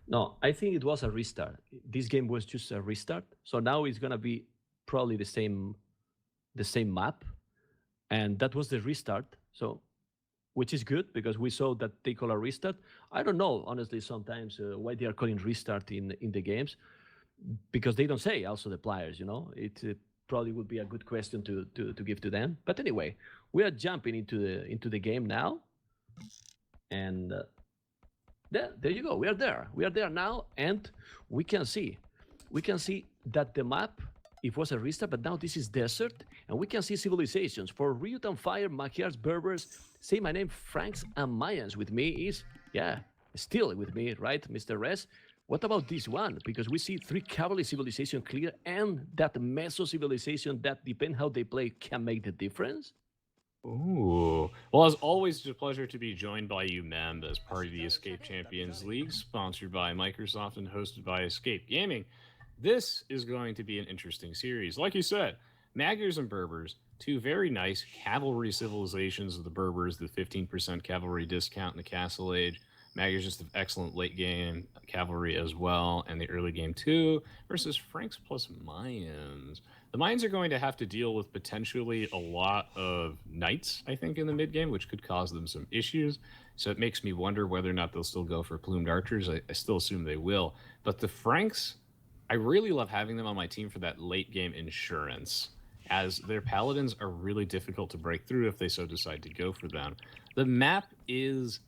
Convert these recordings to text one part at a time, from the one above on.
No, I think it was a restart. This game was just a restart. So now it's gonna be probably the same map, and that was the restart. So which is good because we saw that they call a restart. I don't know honestly sometimes why they are calling restart in the games because they don't say also the players. It probably would be a good question to give to them. But anyway, we are jumping into the game now, and there you go. We are there. We are there now, and we can see, we can see that the map it was a restart, but now this is desert, and we can see civilizations for Ryut and Fire, Magyars, Berbers. Say my name, Franks and Mayans. With me is still with me, right, Mr. Res? What about this one? Because we see three cavalry civilization clear, and that Meso civilization that depend how they play can make the difference. Ooh. Well, as always, it's a pleasure to be joined by you, Mem, as part of the Escape Champions League, sponsored by Microsoft and hosted by Escape Gaming. This is going to be an interesting series. Like you said, Magyars and Berbers, two very nice cavalry civilizations of the Berbers, the 15% cavalry discount in the Castle Age. Magyars just an excellent late game cavalry as well, and the early game too, versus Franks plus Mayans. The Mayans are going to have to deal with potentially a lot of knights, I think, in the mid game, which could cause them some issues. So it makes me wonder whether or not they'll still go for plumed archers. I still assume they will. But the Franks, I really love having them on my team for that late game insurance, as their paladins are really difficult to break through if they so decide to go for them. The map is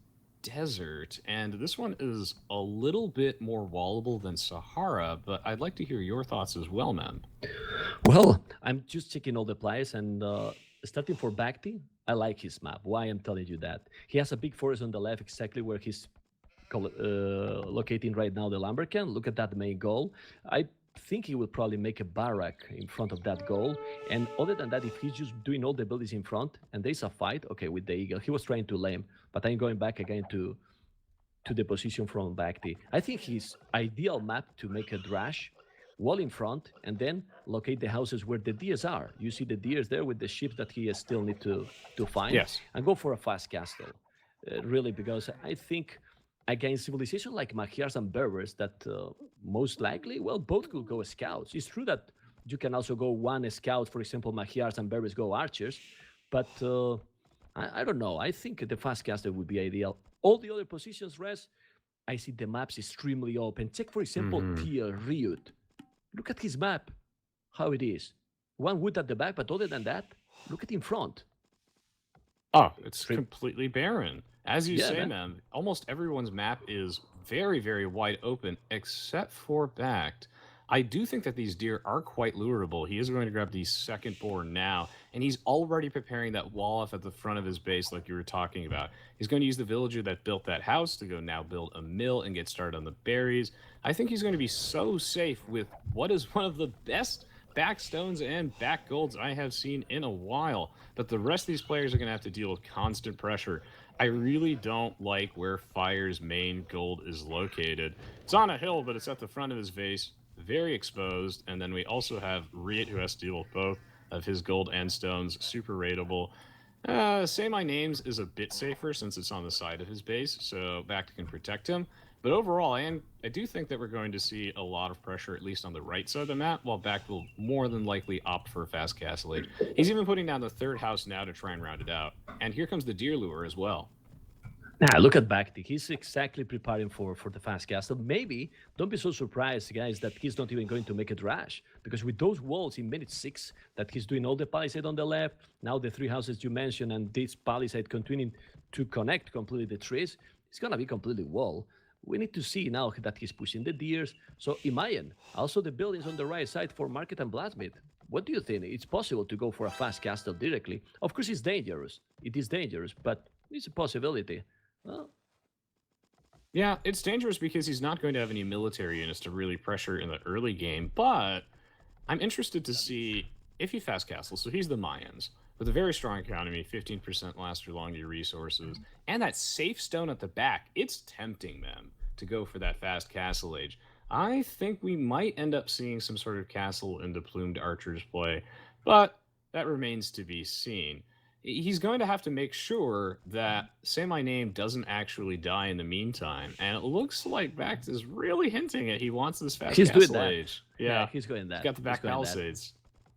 desert, and this one is a little bit more wallable than Sahara, but I'd like to hear your thoughts as well, man. Well, I'm just checking all the players and starting for Bhakti, I like his map. Why I'm telling you that? He has a big forest on the left, exactly where he's locating right now the Lumbercan. Look at that main goal. I think he will probably make a barrack in front of that goal. And other than that, if he's just doing all the buildings in front and there's a fight, okay, with the eagle, he was trying to lame, but I'm going back again to the position from Bhakti. I think his ideal map to make a drash, wall in front, and then locate the houses where the deers are. You see the deers there with the ships that he still need to find, Yes. and go for a fast castle. Really, because I think against civilization like Magyars and Berbers, that most likely, well, both could go scouts. It's true that you can also go one scout, for example, Magyars and Berbers go archers, but I don't know. I think the fast caster would be ideal. All the other positions, Res, I see the maps extremely open. Check, for example, Mm-hmm. Tier Ryut. Look at his map, how it is. One wood at the back, but other than that, look at in front. Oh, it's Strip. completely barren. As you Yeah, say, man. man, almost everyone's map is very, very wide open, except for Backed. I do think that these deer are quite lurable. He is going to grab the second boar now, and he's already preparing that wall off at the front of his base, like you were talking about. He's going to use the villager that built that house to go now build a mill and get started on the berries. I think he's going to be so safe with what is one of the best backstones and back golds I have seen in a while. But the rest of these players are going to have to deal with constant pressure. I really don't like where Fire's main gold is located. It's on a hill, but it's at the front of his base, very exposed. And then we also have Riot, who has to deal with both of his gold and stones, super rateable. Say My Names is a bit safer since it's on the side of his base, so Back can protect him. But overall, I do think that we're going to see a lot of pressure, at least on the right side of the map, while Back will more than likely opt for a fast castle age. He's even putting down the third house now to try and round it out. And here comes the deer lure as well. Nah, look at Bhakti. He's exactly preparing for the fast castle. Maybe don't be so surprised, guys, that he's not even going to make a drash. Because with those walls in minute 6, that he's doing all the palisade on the left, now the three houses you mentioned, and this palisade continuing to connect completely the trees, it's gonna be completely wall. We need to see now that he's pushing the deers. So Imayan, also the buildings on the right side for Market and Blacksmith. What do you think? It's possible to go for a fast castle directly. Of course, it's dangerous. It is dangerous, but it's a possibility. Well, Yeah, it's dangerous because he's not going to have any military units to really pressure in the early game, but I'm interested to see if he fast castles. So he's the Mayans with a very strong economy, 15% last or longer resources, and that safe stone at the back. It's tempting them to go for that fast castle age. I think we might end up seeing some sort of castle into plumed archers play, but that remains to be seen. he's going to have to make sure that Say My Name doesn't actually die in the meantime. And it looks like Bact is really hinting at he wants this fast He's doing castle that. age. Yeah, he's going that. He's got the back He's going that. palisades.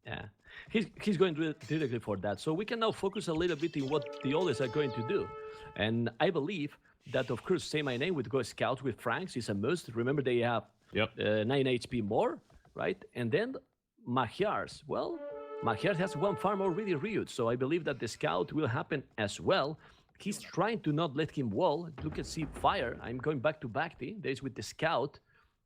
Yeah, he's going directly for that. So we can now focus a little bit in what the others are going to do, and I believe that of course Say My Name with Go Scout with Franks is a must. Remember they have 9 HP more, right? And then Magyars. Well, Magyars has one farm already reviewed, so I believe that the Scout will happen as well. He's trying to not let him wall. Look at see fire. I'm going back to Bhakti. There's with the Scout.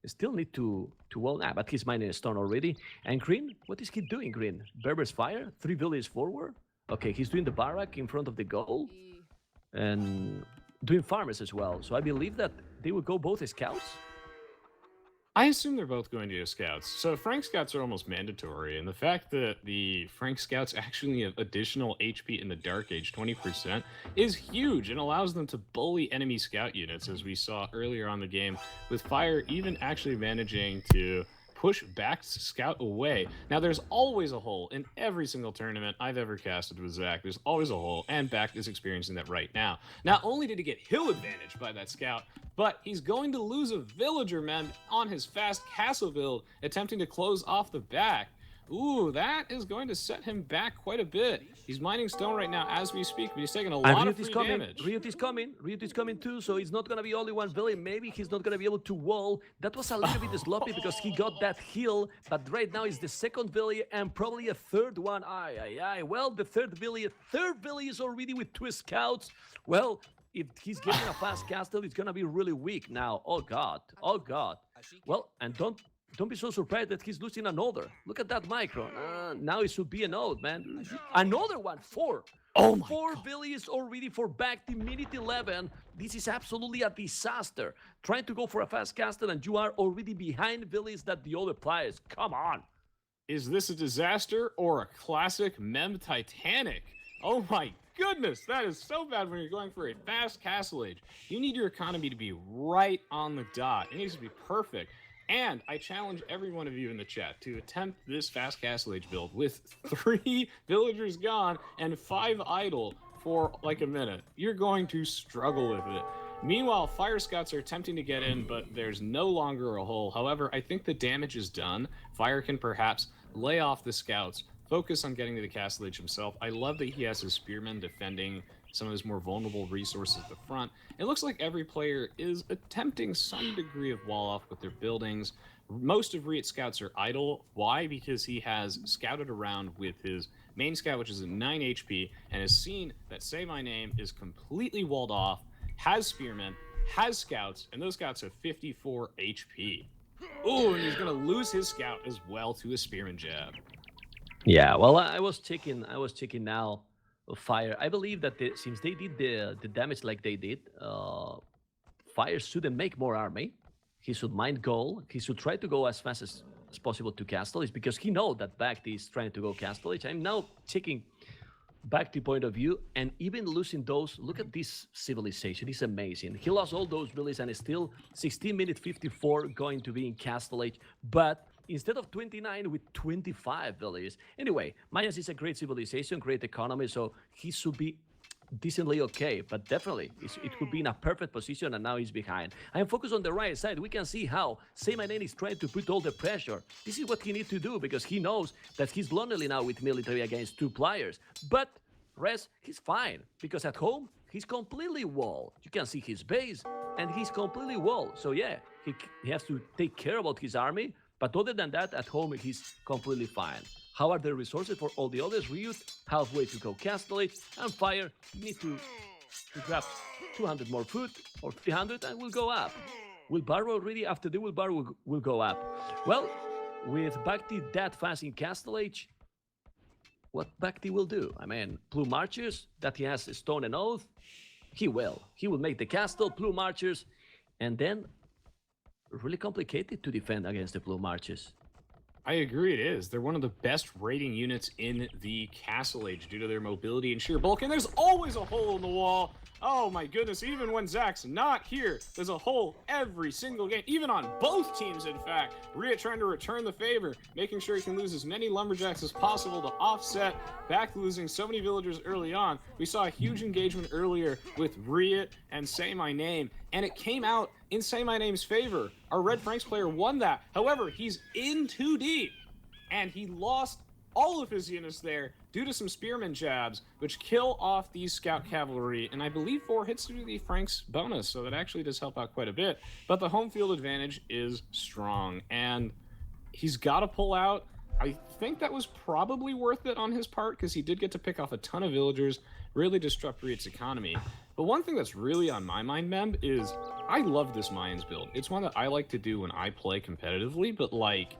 Still need to wall. But he's mining a stone already. And Green, what is he doing, Green? Berber's fire? 3 villages forward? Okay, he's doing the barrack in front of the goal. And doing farmers as well. So I believe that they will go both as scouts. I assume they're both going to go scouts. So Frank scouts are almost mandatory, and the fact that the Frank scouts actually have additional HP in the Dark Age, 20%, is huge and allows them to bully enemy scout units, as we saw earlier on the game, with Fire even actually managing to push Bact's scout away. Now, there's always a hole in every single tournament I've ever casted with Zach. There's always a hole, and Bact is experiencing that right now. Not only did he get hill advantage by that scout, but he's going to lose a villager man on his fast castle build, attempting to close off the back. Ooh, that is going to set him back quite a bit. He's mining stone right now as we speak, but he's taking a lot of free damage. Riot is coming too, so it's not going to be only one village. Maybe he's not going to be able to wall. That was a little bit sloppy because he got that heal, but right now it's the second village and probably a third one. Well, the third village is already with 2 scouts. Well, if he's getting a fast castle, it's going to be really weak now. Oh, God. Well, and don't be so surprised that he's losing another. Look at that micro. Now it should be an ode, man. Another one. 4. Oh my 4 villages already for back to minute 11. This is absolutely a disaster. Trying to go for a fast castle and you are already behind villages that the other players. Come on. Is this a disaster or a classic Mem Titanic? Oh my goodness, that is so bad when you're going for a fast castle age. You need your economy to be right on the dot. It needs to be perfect. And I challenge every one of you in the chat to attempt this fast castle age build with 3 villagers gone and 5 idle for like a minute. You're going to struggle with it. Meanwhile, fire scouts are attempting to get in, but there's no longer a hole. However, I think the damage is done. Fire can perhaps lay off the scouts, focus on getting to the castle age himself. I love that he has his spearmen defending some of his more vulnerable resources at the front. It looks like every player is attempting some degree of wall off with their buildings. Most of Riot scouts are idle. Why? Because he has scouted around with his main scout, which is at 9 HP, and has seen that Say My Name is completely walled off, has spearmen, has scouts, and those scouts have 54 HP. Ooh, and he's going to lose his scout as well to a spearman jab. Yeah, well, I was checking now. Fire, I believe that since they did the damage like they did, Fire shouldn't make more army. He should mind goal. He should try to go as fast as possible to castle. It's because he knows that Bhakti is trying to go castle. I'm now checking Bhakti point of view, and even losing those, look at this civilization. It's amazing. He lost all those villages and is still 16 minute 54 going to be in castle age, but instead of 29 with 25 villages. Anyway, Mayas is a great civilization, great economy, so he should be decently okay, but definitely it could be in a perfect position, and now he's behind. I am focused on the right side. We can see how Say My Name is trying to put all the pressure. This is what he needs to do because he knows that he's lonely now with military against 2 players. But Res, he's fine because at home he's completely walled. You can see his base and he's completely walled. So yeah, he has to take care about his army. But other than that, at home, he's completely fine. How are the resources for all the others? Ryut, halfway to go Castellate, and Fire, you need to grab 200 more food, or 300, and we'll go up. Wheelbarrow already, after the wheelbarrow, will go up. Well, with Bhakti that fast in Castellate, what Bhakti will do? I mean, Plume Archers, that he has Stone and Oath, he will. He will make the castle, Plume Archers, and then really complicated to defend against the Plume Archers. I agree it is. They're one of the best raiding units in the Castle Age due to their mobility and sheer bulk, and there's always a hole in the wall. Oh my goodness, even when Zach's not here, there's a hole every single game, even on both teams, in fact. Rhea trying to return the favor, making sure he can lose as many lumberjacks as possible to offset back losing so many villagers early on. We saw a huge engagement earlier with Rhea and Say My Name, and it came out in Say My Name's favor. Our Red Franks player won that. However, he's in too deep, and he lost all of his units there due to some spearman jabs, which kill off these scout cavalry, and I believe 4 hits due to the Franks bonus, so that actually does help out quite a bit. But the home field advantage is strong, and he's got to pull out. I think that was probably worth it on his part, because he did get to pick off a ton of villagers, really disrupt Riot's economy. But one thing that's really on my mind, Mem, is I love this Mayans build. It's one that I like to do when I play competitively, but like,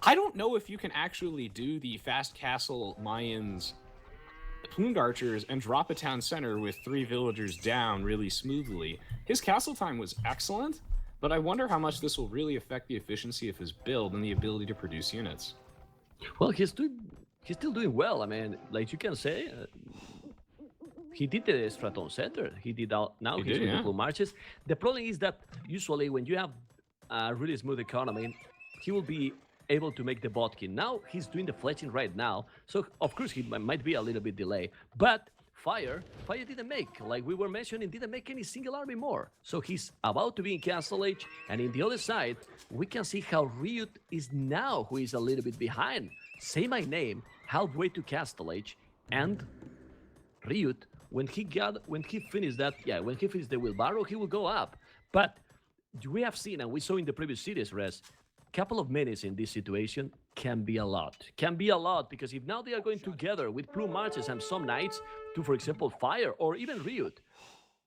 I don't know if you can actually do the fast castle Mayans plumed archers and drop a town center with 3 villagers down really smoothly. His castle time was excellent, but I wonder how much this will really affect the efficiency of his build and the ability to produce units. Well, he's still doing well. I mean, like you can say, he did the Straton Center. He did now. He's did, with yeah. the blue marches. The problem is that usually when you have a really smooth economy, he will be able to make the botkin. Now he's doing the fletching right now, so of course he might be a little bit delay. But Fire didn't make, like we were mentioning, didn't make any single army more. So he's about to be in Castle Age, and in the other side, we can see how Riot is now, who is a little bit behind. Say My Name, halfway to Castle Age, and Riot, when he finished the wheelbarrow, he will go up. But we have seen, and we saw in the previous series, Res, couple of minutes in this situation can be a lot. Because if now they are going together with plume marches and some knights to, for example, Fire or even Riot.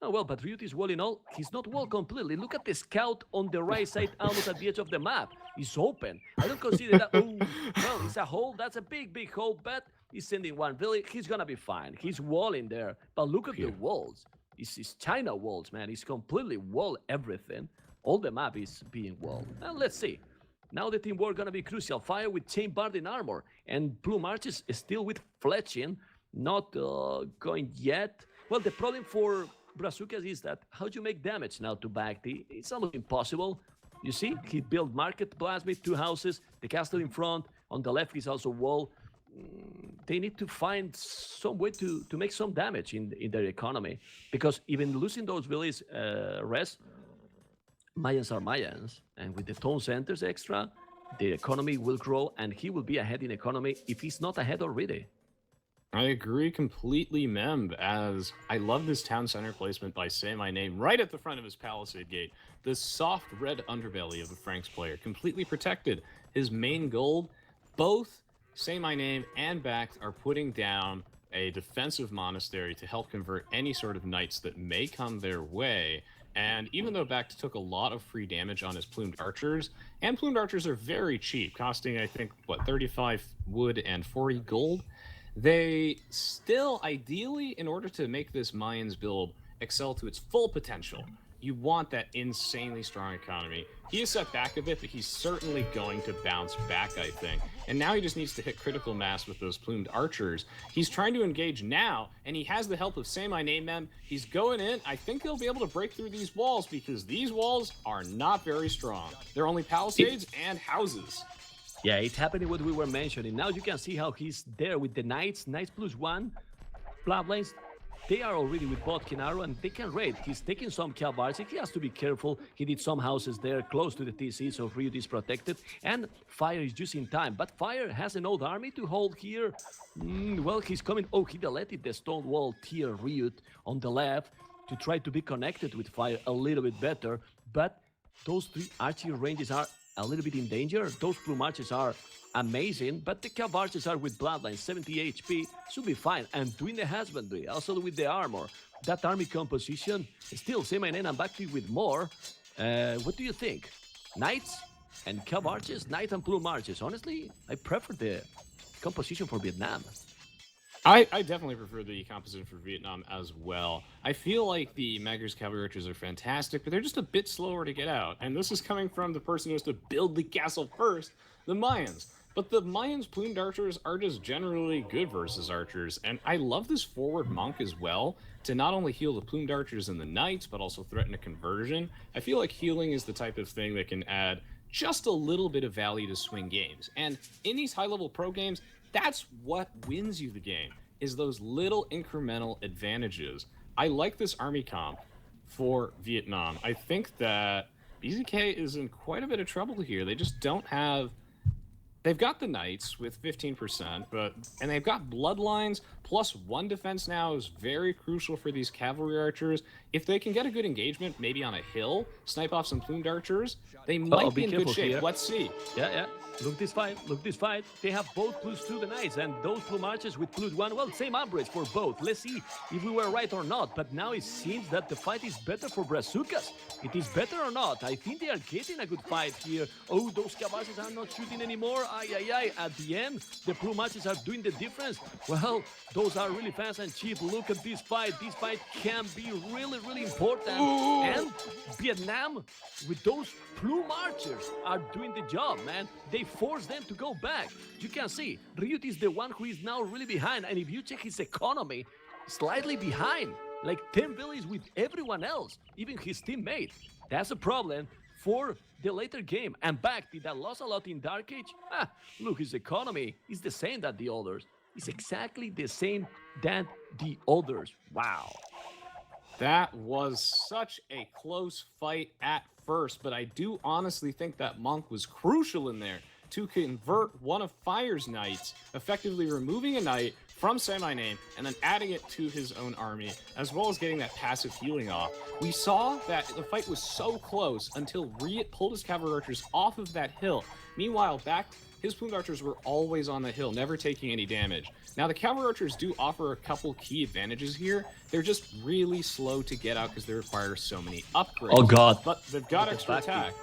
Oh, well, but Riot is wall in all. He's not wall completely. Look at the scout on the right side, almost at the edge of the map. It's open. I don't consider that. Oh, well, it's a hole. That's a big, big hole, but he's sending one village. He's going to be fine. He's walling there. But look at the walls. It's China walls, man. It's completely wall everything. All the map is being walled. Well, let's see. Now the teamwork gonna be crucial. Fire with Chain Bard in armor, and Blue Marches is still with fletching, not going yet. Well, the problem for Brazucas is that how do you make damage now to Bhakti? It's almost impossible. You see, he built Market Plasmid, 2 houses, the castle in front. On the left is also wall. They need to find some way to make some damage in their economy, because even losing those villages, Mayans are Mayans, and with the town centers extra, the economy will grow, and he will be ahead in economy if he's not ahead already. I agree completely, Mem, as I love this town center placement by Say My Name right at the front of his palisade gate. The soft red underbelly of the Franks player, completely protected. His main gold, both Say My Name and Bact are putting down a defensive monastery to help convert any sort of knights that may come their way. And even though Bact took a lot of free damage on his plumed archers, and plumed archers are very cheap, costing, I think, 35 wood and 40 gold, they still, ideally, in order to make this Mayans build excel to its full potential, you want that insanely strong economy. He is set back a bit, but he's certainly going to bounce back, I think. And now he just needs to hit critical mass with those plumed archers. He's trying to engage now, and he has the help of Say My Name, Mem. He's going in. I think he'll be able to break through these walls, because these walls are not very strong. They're only palisades and houses. Yeah, it's happening what we were mentioning. Now you can see how he's there with the knights +1, bloodlines. They are already with Bodkin Arrow, and they can raid. He's taking some cavalry. He has to be careful. He did some houses there close to the TC, so Riot is protected. And Fire is just in time. But Fire has an old army to hold here. Well, he's coming. Oh, he deleted the stone wall tier Riot on the left to try to be connected with Fire a little bit better. But those 3 archery ranges are a little bit in danger. Those plume archers are amazing, but the cav archers are with bloodline, 70 HP, should be fine. And doing the husbandry, also with the armor. That army composition, still Say My Name and Bhakti with more. What do you think? Knights and cav archers, knight and plume archers. Honestly, I prefer the composition for Vietnam. I definitely prefer the composition for Vietnam as well. I feel like the Maggers Cavalry Archers are fantastic, but they're just a bit slower to get out. And this is coming from the person who has to build the castle first, the Mayans. But the Mayans plumed archers are just generally good versus archers, and I love this forward monk as well to not only heal the plumed archers and the knights, but also threaten a conversion. I feel like healing is the type of thing that can add just a little bit of value to swing games. And in these high-level pro games, that's what wins you the game, is those little incremental advantages. I like this army comp for Vietnam. I think that BzK is in quite a bit of trouble here. They just don't have... They've got the knights with 15%, and they've got bloodlines, plus 1 defense now is very crucial for these cavalry archers. If they can get a good engagement, maybe on a hill, snipe off some plumed archers, they might be in good shape. Here. Let's see. Yeah. Look this fight. They have both +2 the knights, and those plume archers with +1, well, same average for both. Let's see if we were right or not, but now it seems that the fight is better for Brazucas. It is better or not? I think they are getting a good fight here. Oh, those cabazes are not shooting anymore. Ay. At the end, the plume archers are doing the difference. Well, those are really fast and cheap. Look at this fight. This fight can be really, really important. Ooh. And Vietnam, with those plume archers, are doing the job, man. They force them to go back. You can see, Ryut is the one who is now really behind. And if you check his economy, slightly behind. Like 10 villas with everyone else, even his teammate. That's a problem for the later game. And back, did that lost a lot in Dark Age? Look, his economy is the same that the others. It's exactly the same than the others. Wow. That was such a close fight at first, but I do honestly think that Monk was crucial in there to convert one of Fire's knights, effectively removing a knight from Say My Name and then adding it to his own army, as well as getting that passive healing off. We saw that the fight was so close until Ryut pulled his cavalry archers off of that hill. Meanwhile, back, his plumed archers were always on the hill, never taking any damage. Now, the cavalry archers do offer a couple key advantages here. They're just really slow to get out because they require so many upgrades. Oh, God. But they've got extra attack.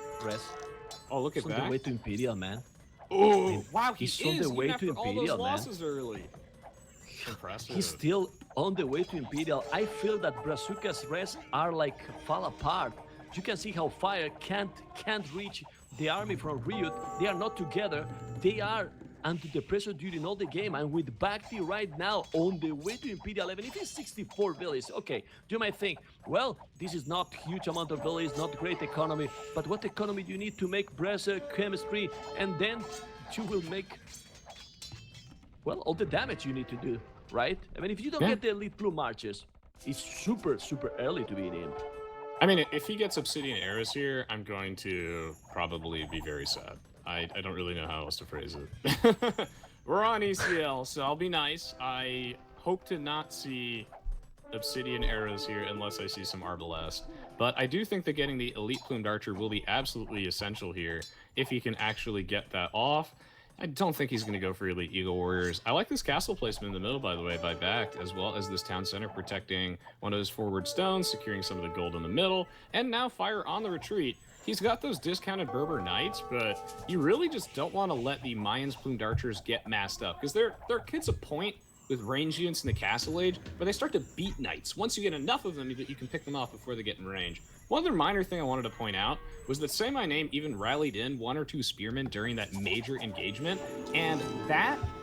Oh, look at that. He's on the way to Imperial, man. Oh, wow, he's on the way to Imperial, all those man. Losses early. Impressive. He's still on the way to Imperial. I feel that Brazuca's rest are like fall apart. You can see how Fire can't reach the army from Ryut. They are not together. They are under the pressure during all the game, and with Bhakti right now on the way to Imperial 11, it is 64 villages. Okay, you might think, well, this is not huge amount of villages, not great economy, but what economy do you need to make Brazzer, chemistry, and then you will make, well, all the damage you need to do, right? I mean, if you don't get the elite plume marches, it's super early to be in Imp. I mean, if he gets Obsidian Eras here, I'm going to probably be very sad. I don't really know how else to phrase it. We're on ECL, so I'll be nice. I hope to not see Obsidian Eras here unless I see some Arbalest. But I do think that getting the Elite Plumed Archer will be absolutely essential here if he can actually get that off. I don't think he's going to go for Elite Eagle Warriors. I like this castle placement in the middle, by the way, by Backed, as well as this town center protecting one of his forward stones, securing some of the gold in the middle, and now Fire on the retreat. He's got those discounted Berber Knights, but you really just don't want to let the Mayans Plumed Archers get masked up, because there kids a point with range units in the Castle Age where they start to beat Knights. Once you get enough of them, you can pick them off before they get in range. One other minor thing I wanted to point out was that Say My Name even rallied in 1 or 2 spearmen during that major engagement, and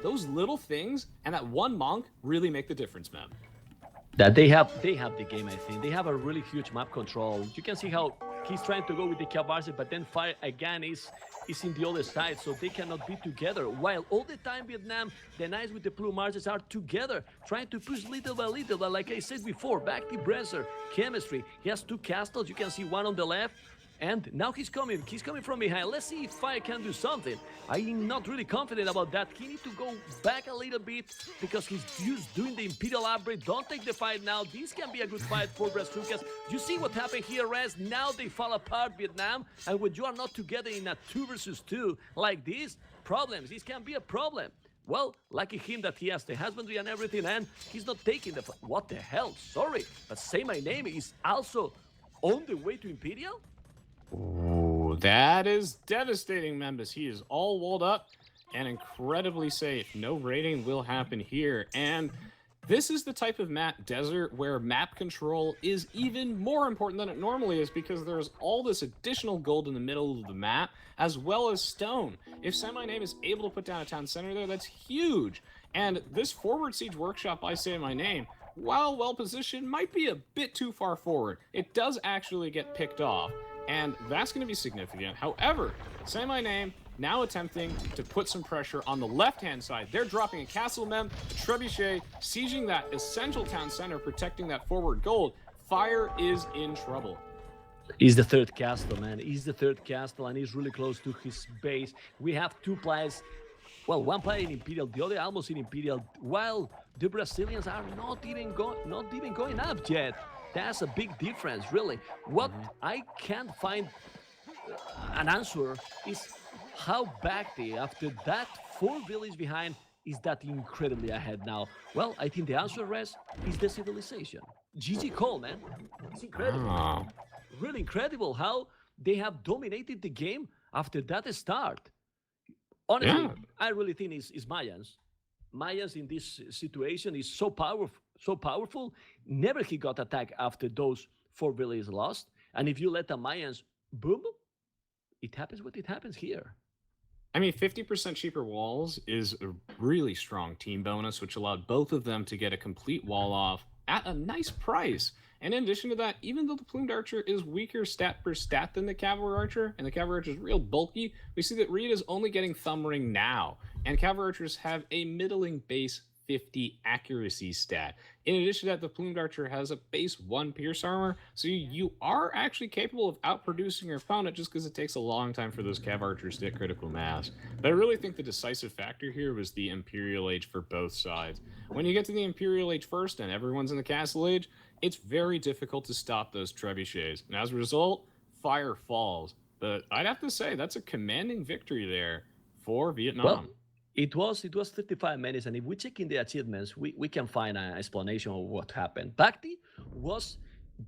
those little things and that one monk really make the difference, man. That they have the game, I think. They have a really huge map control. You can see how he's trying to go with the Cavarse, but then Fire again is in the other side, so they cannot be together. While all the time Vietnam, the Knights with the Plume Archers are together, trying to push little by little. But like I said before, back to Brazzer, chemistry. He has 2 castles. You can see one on the left. And now he's coming from behind. Let's see if Fire can do something. I'm not really confident about that. He needs to go back a little bit because he's used doing the Imperial Outbreak. Don't take the fight now. This can be a good fight for Brazucas. You see what happened here, Rez? Now they fall apart, Vietnam. And when you are not together in a 2 versus 2 like this, problems. This can be a problem. Well, lucky him that he has the husbandry and everything, and he's not taking the fight. What the hell? Sorry, but Say My Name is also on the way to Imperial? Ooh, that is devastating, Members. He is all walled up. and incredibly safe. No raiding will happen here. And this is the type of map, desert, where map control is even more important than it normally is, because there's all this additional gold in the middle of the map, as well as stone. If Semi-Name is able to put down a town center there, that's huge. And this forward siege workshop by Semi-Name, while well positioned, might be a bit too far forward. It does actually get picked off, and that's going to be significant. However, Semi-Name now attempting to put some pressure on the left-hand side. They're dropping a castle mem, a trebuchet, sieging that essential town center, protecting that forward gold. Fire is in trouble. He's the third castle, man. He's the third castle, and he's really close to his base. We have two players. Well, one player in Imperial, the other almost in Imperial, while the Brazilians are not even going up yet. That's a big difference, really. What I can't find an answer is how BzK, after that 4 villages behind, is that incredibly ahead now. Well, I think the answer, Res, is the civilization. GG call, man. It's incredible. Oh. Really incredible how they have dominated the game after that start. Honestly, Yeah. I really think it's Mayans. Mayans in this situation is so powerful. Never he got attacked after those 4 villages lost. And if you let the Mayans boom, it happens what it happens here. I mean, 50% cheaper walls is a really strong team bonus, which allowed both of them to get a complete wall off at a nice price. And in addition to that, even though the Plumed Archer is weaker stat per stat than the Cavalry Archer, and the Cavalry Archer is real bulky, we see that Reed is only getting Thumb Ring now. And Cavalry Archers have a middling base 50 accuracy stat. In addition to that, the Plumed Archer has a base 1 Pierce Armor, so you are actually capable of outproducing your opponent just because it takes a long time for those Cav Archers to hit critical mass. But I really think the decisive factor here was the Imperial Age for both sides. When you get to the Imperial Age first and everyone's in the Castle Age, it's very difficult to stop those trebuchets. And as a result, fire falls. But I'd have to say that's a commanding victory there for Vietnam. Well, it was 35 minutes, and if we check in the achievements, we can find an explanation of what happened. BzK was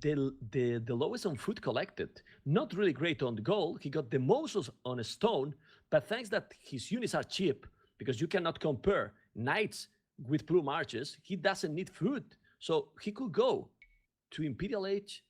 the lowest on food collected. Not really great on the gold. He got the most on a stone, but thanks that his units are cheap, because you cannot compare knights with plume archers, he doesn't need food. So he could go to Imperial Age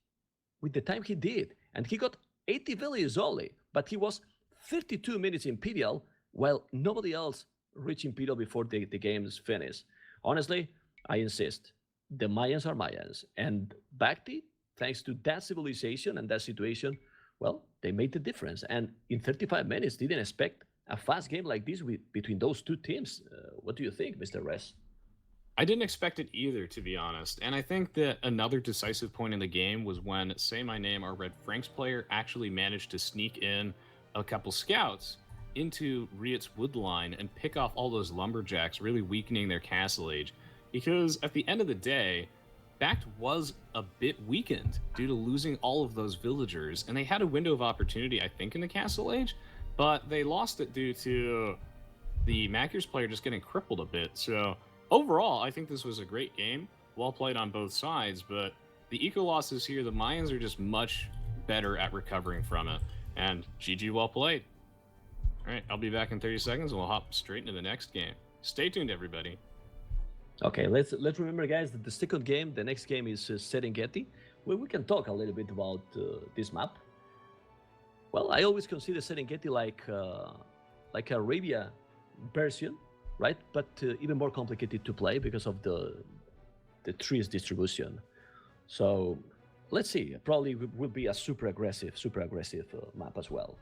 with the time he did. And he got 80 villages only, but he was 32 minutes Imperial, while nobody else reach Imperial before the game is finished. Honestly, I insist. The Mayans are Mayans. And BzK, thanks to that civilization and that situation, well, they made the difference. And in 35 minutes, didn't expect a fast game like this between those two teams. What do you think, Mr. Res? I didn't expect it either, to be honest. And I think that another decisive point in the game was when Say My Name, our Red Franks player, actually managed to sneak in a couple scouts into Riet's woodline and pick off all those lumberjacks, really weakening their castle age. Because at the end of the day, BzK was a bit weakened due to losing all of those villagers, and they had a window of opportunity, I think, in the castle age, but they lost it due to the Mackers player just getting crippled a bit. So overall, I think this was a great game, well played on both sides, but the eco losses here, the Mayans are just much better at recovering from it, and GG well played. All right, I'll be back in 30 seconds, and we'll hop straight into the next game. Stay tuned, everybody. Okay, let's remember, guys, that the second game, the next game is Serengeti, where we can talk a little bit about this map. Well, I always consider Serengeti like Arabia version, right? But even more complicated to play because of the trees distribution. So let's see. Probably will be a super aggressive map as well.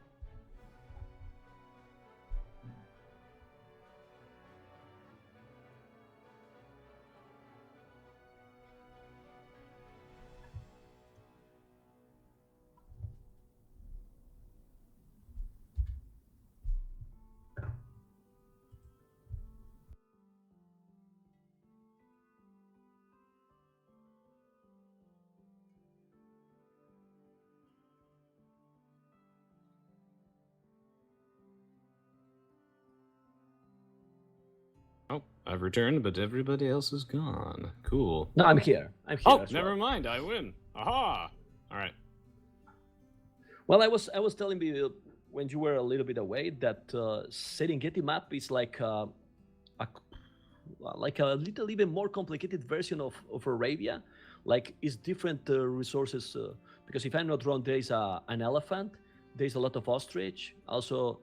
Oh, I've returned, but everybody else is gone. Cool. No, I'm here. Oh, as never well. mind. I win. Aha! All right. Well, I was telling you when you were a little bit away that Serengeti map is a like a little even more complicated version of Arabia. Like it's different resources because if I'm not wrong, there is an elephant, there's a lot of ostrich, also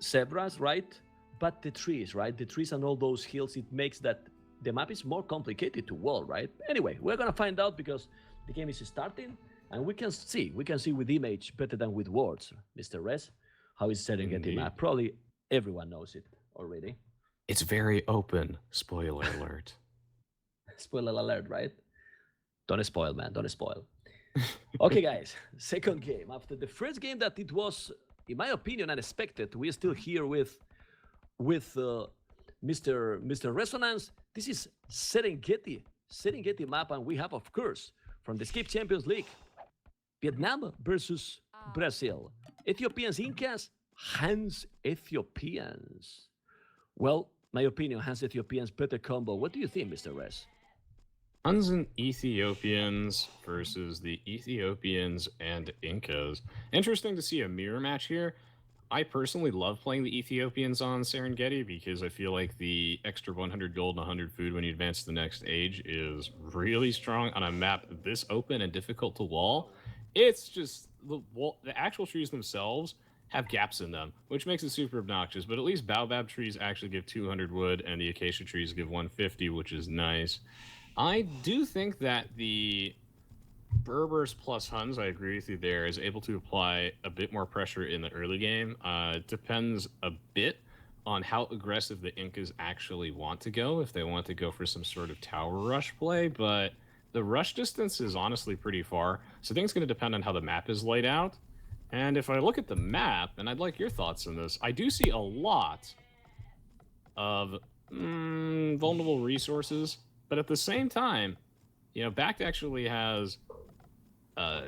zebras, right? But the trees, right? The trees and all those hills, it makes that the map is more complicated to wall, right? Anyway, we're gonna find out because the game is starting, and we can see with image better than with words, Mr. Res, how is Serengeti map. Probably everyone knows it already. It's very open. Spoiler alert. Spoiler alert, right? Don't spoil, man. Don't spoil. Okay, guys. Second game. After the first game that it was, in my opinion, unexpected, we're still here with Mr. Resonance. This is Serengeti map, and we have, of course, from the Escape Champions League, Vietnam versus Brazil. Ethiopians, Incas, Hans Ethiopians. Well, my opinion, Hans Ethiopians better combo. What do you think, Mr. Res? Huns and Ethiopians versus the Ethiopians and Incas. Interesting to see a mirror match here. I personally love playing the Ethiopians on Serengeti because I feel like the extra 100 gold and 100 food when you advance to the next age is really strong on a map this open and difficult to wall. It's just the actual trees themselves have gaps in them, which makes it super obnoxious, but at least baobab trees actually give 200 wood and the acacia trees give 150, which is nice. I do think that the Berbers plus Huns, I agree with you there, is able to apply a bit more pressure in the early game. It depends a bit on how aggressive the Incas actually want to go, if they want to go for some sort of tower rush play, but the rush distance is honestly pretty far, so I think it's going to depend on how the map is laid out. And if I look at the map, and I'd like your thoughts on this, I do see a lot of vulnerable resources, but at the same time, you know, Bact actually has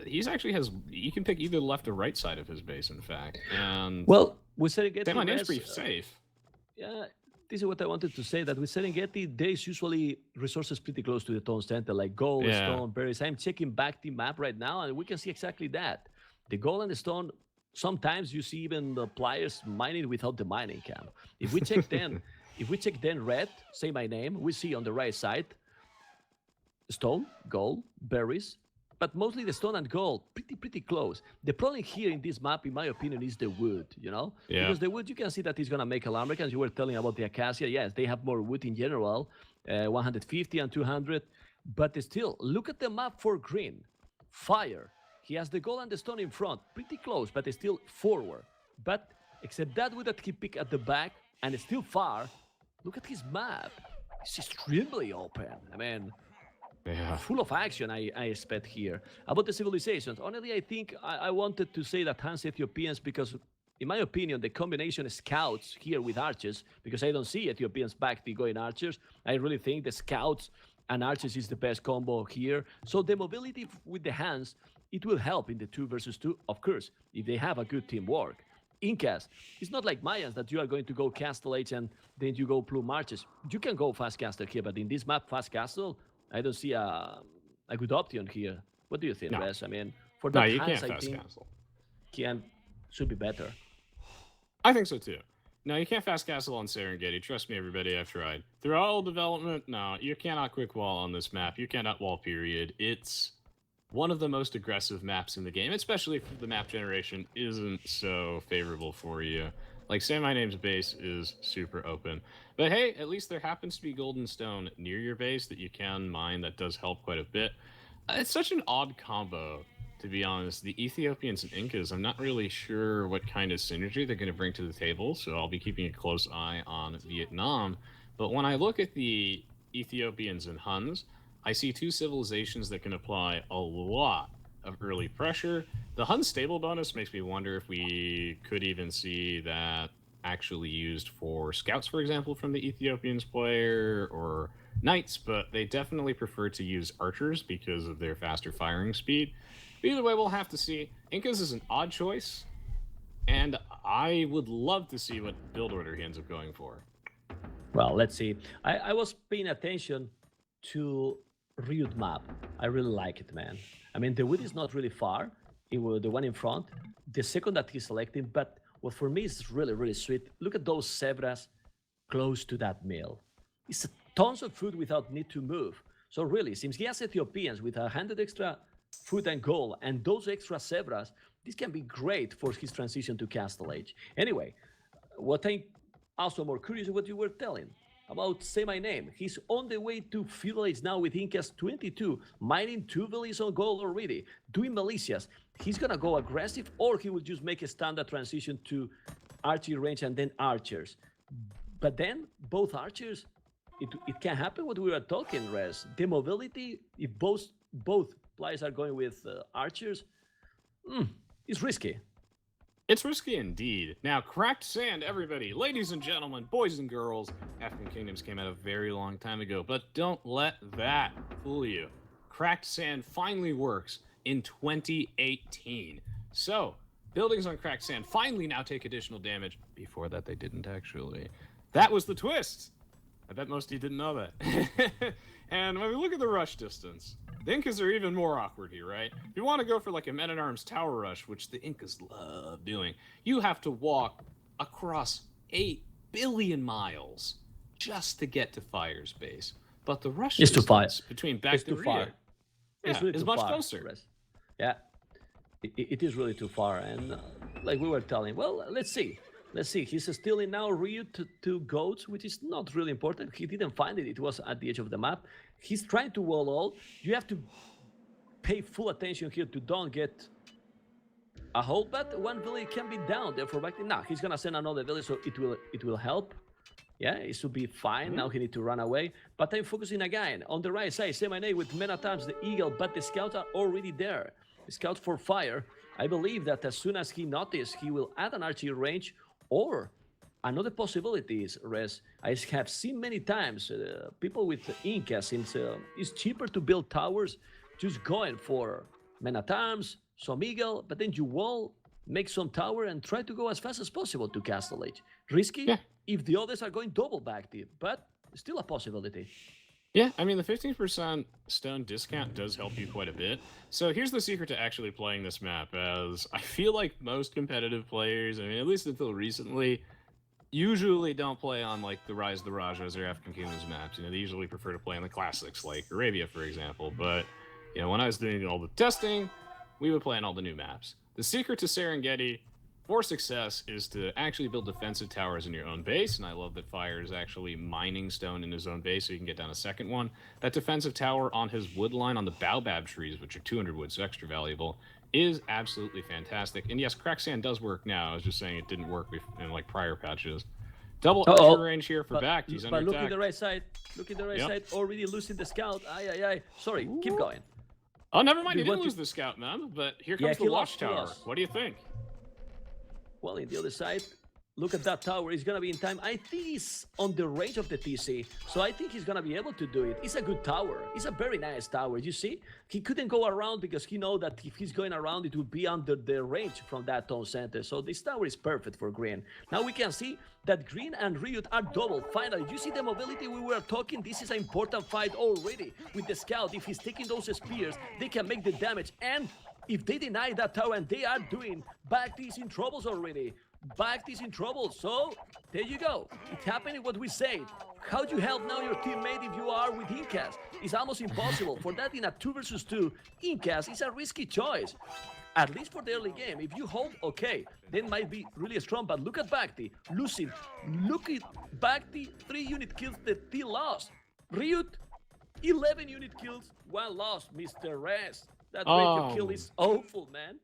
you can pick either the left or right side of his base, in fact. And well, with Serengeti, Serengeti is pretty safe. Yeah, this is what I wanted to say. That with Serengeti, there is usually resources pretty close to the town center, like gold, stone, berries. I'm checking back the map right now, and we can see exactly that. The gold and the stone. Sometimes you see even the players mining without the mining camp. If we check then red, say my name, we see on the right side stone, gold, berries, but mostly the stone and gold, pretty close. The problem here in this map, in my opinion, is the wood, you know? Yeah. Because the wood, you can see that it's going to make alarmic, and you were telling about the acacia. Yes, they have more wood in general, 150 and 200, but still, look at the map for green. Fire. He has the gold and the stone in front, pretty close, but still forward. But except that wood that he picked at the back, and it's still far, look at his map. It's extremely open. I mean, full of action, I expect here. About the civilizations, honestly, I think I wanted to say that Hans Ethiopians because, in my opinion, the combination scouts here with archers, because I don't see Ethiopians back to going archers, I really think the scouts and archers is the best combo here. So the mobility with the hands, it will help in the 2 versus 2, of course, if they have a good teamwork. Incas, it's not like Mayans that you are going to go Castle Age and then you go Plume Marches. You can go Fast Castle here, but in this map, Fast Castle, I don't see a good option here. What do you think, Res? I mean, for that hands, I think should be better. I think so too. No, you can't fast castle on Serengeti. Trust me, everybody, I've tried. Through all development, no, you cannot quick wall on this map. You cannot wall, period. It's one of the most aggressive maps in the game, especially if the map generation isn't so favorable for you. Like, say my name's base is super open. But hey, at least there happens to be golden stone near your base that you can mine. That does help quite a bit. It's such an odd combo, to be honest. The Ethiopians and Incas, I'm not really sure what kind of synergy they're going to bring to the table, so I'll be keeping a close eye on Vietnam. But when I look at the Ethiopians and Huns, I see 2 civilizations that can apply a lot of early pressure. The Hun stable bonus makes me wonder if we could even see that actually used for scouts, for example, from the Ethiopians player, or knights, but they definitely prefer to use archers because of their faster firing speed. But either way, we'll have to see. Incas is an odd choice, and I would love to see what build order he ends up going for. Well, let's see. I was paying attention to Ryut map. I really like it, man. I mean, the wood is not really far. It was the one in front. the second that he's selecting. But what for me is really, really sweet, look at those zebras close to that mill. It's tons of food without need to move. So really, since he has Ethiopians with 100 extra food and gold, and those extra zebras, this can be great for his transition to Castle Age. Anyway, what I'm also more curious what you were telling about Say My Name. He's on the way to Feudal Age now with Incas 22, mining 2 villages on gold already, doing militias. He's gonna go aggressive, or he will just make a standard transition to archery range and then archers. But then both archers, it can happen what we were talking, Res. The mobility, if both players are going with archers, it's risky. It's risky indeed. Now, cracked sand, everybody, ladies and gentlemen, boys and girls. African Kingdoms came out a very long time ago, but don't let that fool you. Cracked sand finally works in 2018. So, buildings on cracked sand finally now take additional damage. Before that, they didn't actually. That was the twist. I bet most of you didn't know that. And when we look at the rush distance, the Incas are even more awkward here, right? If you want to go for like a men-at-arms tower rush, which the Incas love doing, you have to walk across 8 billion miles just to get to Fire's base. But the rush distance between back to rear is much closer. Yeah, it is really too far. And like we were telling, well, let's see. He's still in now Ryu to goats, which is not really important. He didn't find it. It was at the edge of the map. He's trying to wall all. You have to pay full attention here to don't get a hold, but one village can be down. Therefore, back now he's gonna send another village, so it will help. Yeah, it should be fine. Now he need to run away. But I'm focusing again on the right side. Say My Name with men at arms, the eagle, but the scouts are already there. The scouts for fire. I believe that as soon as he notices, he will add an archery range. Or another possibility is, Res, I have seen many times people with Incas, since it's cheaper to build towers, just going for men at arms, some eagle, but then you wall, make some tower, and try to go as fast as possible to Castle Age. Risky if the others are going double back deep, but still a possibility. Yeah, I mean, the 15% stone discount does help you quite a bit. So here's the secret to actually playing this map, as I feel like most competitive players, I mean, at least until recently, usually don't play on, like, the Rise of the Rajas or African Kingdoms maps. You know, they usually prefer to play on the classics, like Arabia, for example. But, you know, when I was doing all the testing, we would play on all the new maps. The secret to Serengeti for success is to actually build defensive towers in your own base, and I love that Fire is actually mining stone in his own base so he can get down a second one. That defensive tower on his wood line on the baobab trees, which are 200 wood, so extra valuable, is absolutely fantastic. And yes, cracked sand does work now. I was just saying it didn't work in like prior patches. Double archer range here for back. He's under attack. But look at the right side. Look at the right side. Already losing the scout. Aye. Sorry, keep going. Oh, never mind. He didn't lose the scout, man. But here comes the watchtower. What do you think? Well, in the other side, look at that tower. He's going to be in time. I think he's on the range of the TC, so I think he's going to be able to do it. It's a good tower. It's a very nice tower. You see, he couldn't go around because he knows that if he's going around, it would be under the range from that town center. So this tower is perfect for green. Now we can see that green and Ryut are double. Finally, you see the mobility we were talking? This is an important fight already with the scout. If he's taking those spears, they can make the damage. And if they deny that tower, and they are doing, Back is in troubles already. Back is in trouble. So there you go. It's happening what we said. How do you help now your teammate if you are with Incas? It's almost impossible. For that in a 2 versus 2, Incas is a risky choice. At least for the early game. If you hold, okay, then might be really strong. But look at Bhakti losing. Look at Bhakti, 3 unit kills that he lost. Ryut, 11 unit kills, 1 loss, Mr. Rest. That rate of kill is awful, man.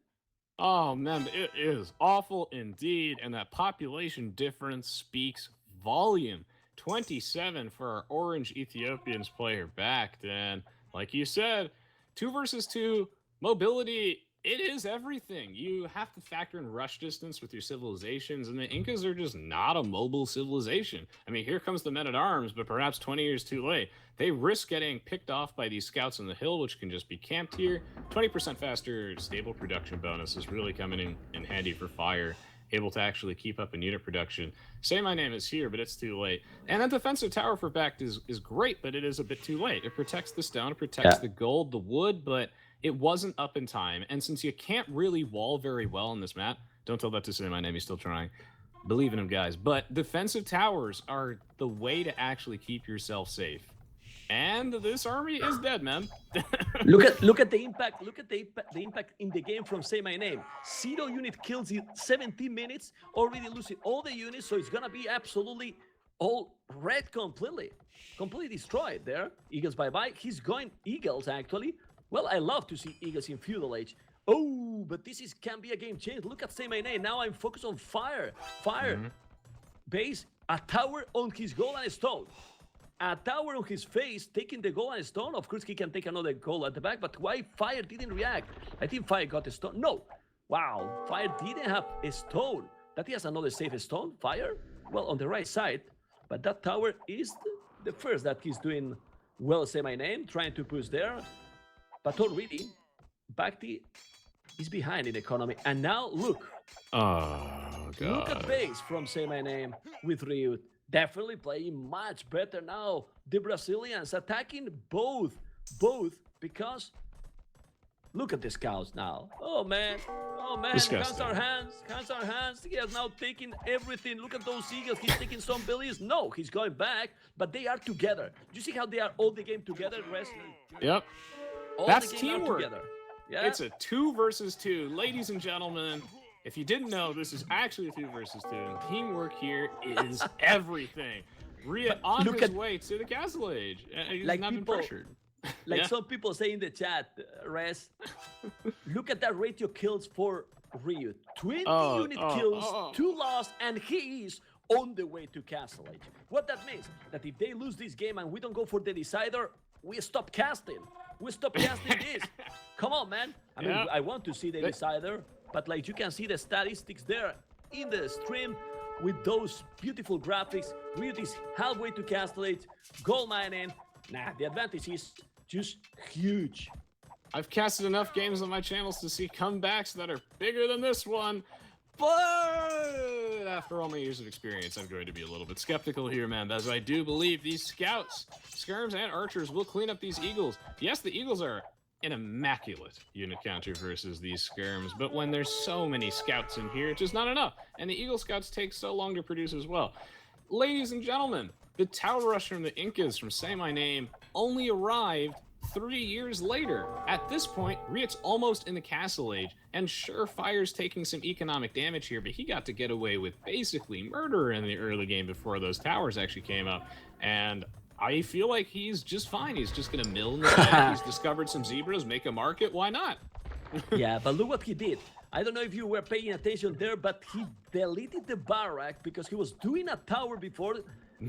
Oh, man, it is awful indeed. And that population difference speaks volume. 27 for our orange Ethiopians player backed. And like you said, 2 versus 2, mobility, it is everything. You have to factor in rush distance with your civilizations, and the Incas are just not a mobile civilization. I mean, here comes the men-at-arms, but perhaps 20 years too late. They risk getting picked off by these scouts on the hill, which can just be camped here. 20% faster stable production bonus is really coming in handy for Fire, able to actually keep up in unit production. Say My Name is here, but it's too late. And that defensive tower for Backed is great, but it is a bit too late. It protects the stone, it protects the gold, the wood, but it wasn't up in time. And since you can't really wall very well in this map, don't tell that to say my name, he's still trying. Believe in him, guys. But defensive towers are the way to actually keep yourself safe. And this army is dead, man. look at the impact. Look at the impact in the game from Say My Name. 0 unit kills in 17 minutes, already losing all the units, so it's gonna be absolutely all red completely destroyed there. Eagles bye-bye. He's going Eagles actually. Well, I love to see Eagles in Feudal Age. Oh, but this can be a game change. Look at Say My Name. Now I'm focused on fire. Base, a tower on his goal and a stone. A tower on his face, taking the goal and a stone. Of course, he can take another goal at the back, but why Fire didn't react? I think Fire got a stone. No. Wow, Fire didn't have a stone. That he has another safe stone, Fire? Well, on the right side. But that tower is the first that he's doing well, Say My Name, trying to push there. But already, Bhakti is behind in economy. And now, look. Oh, God. Look at base from Say My Name with Ryut. Definitely playing much better now. The Brazilians attacking both because look at the scouts now. Oh man, hands our hands. He has now taken everything. Look at those Eagles. He's taking some billions. No, he's going back, but they are together. Do you see how they are all the game together? Yep. All That's the game teamwork. Together. Yeah. It's a 2 versus 2, ladies and gentlemen. If you didn't know, this is actually a 2 versus 2. And teamwork here is everything. Rhea on his way to the Castle Age. He's like not been people, pressured. Like some people say in the chat, Res, look at that ratio kills for Ryu. 20 unit kills, 2 lost, and he is on the way to Castle Age. What that means? That if they lose this game and we don't go for the decider, we stop casting. We stop casting this. Come on, man. I mean, I want to see the decider. But like you can see the statistics there in the stream with those beautiful graphics. Ryut is halfway to Castle Age, gold mining. Nah, the advantage is just huge. I've casted enough games on my channels to see comebacks that are bigger than this one. But after all my years of experience, I'm going to be a little bit skeptical here, man, as I do believe these scouts, skirms, and archers will clean up these eagles. Yes, the eagles are an immaculate unit counter versus these skirms, but when there's so many scouts in here, it's just not enough, and the Eagle Scouts take so long to produce as well. Ladies and gentlemen, the tower rush from the Incas from Say My Name only arrived 3 years later. At this point, Ryut's almost in the Castle Age, and sure, Fire's taking some economic damage here, but he got to get away with basically murder in the early game before those towers actually came up, and I feel like he's just fine. He's just gonna mill in the back. He's discovered some zebras, make a market. Why not? Yeah, but look what he did. I don't know if you were paying attention there, but he deleted the barrack because he was doing a tower before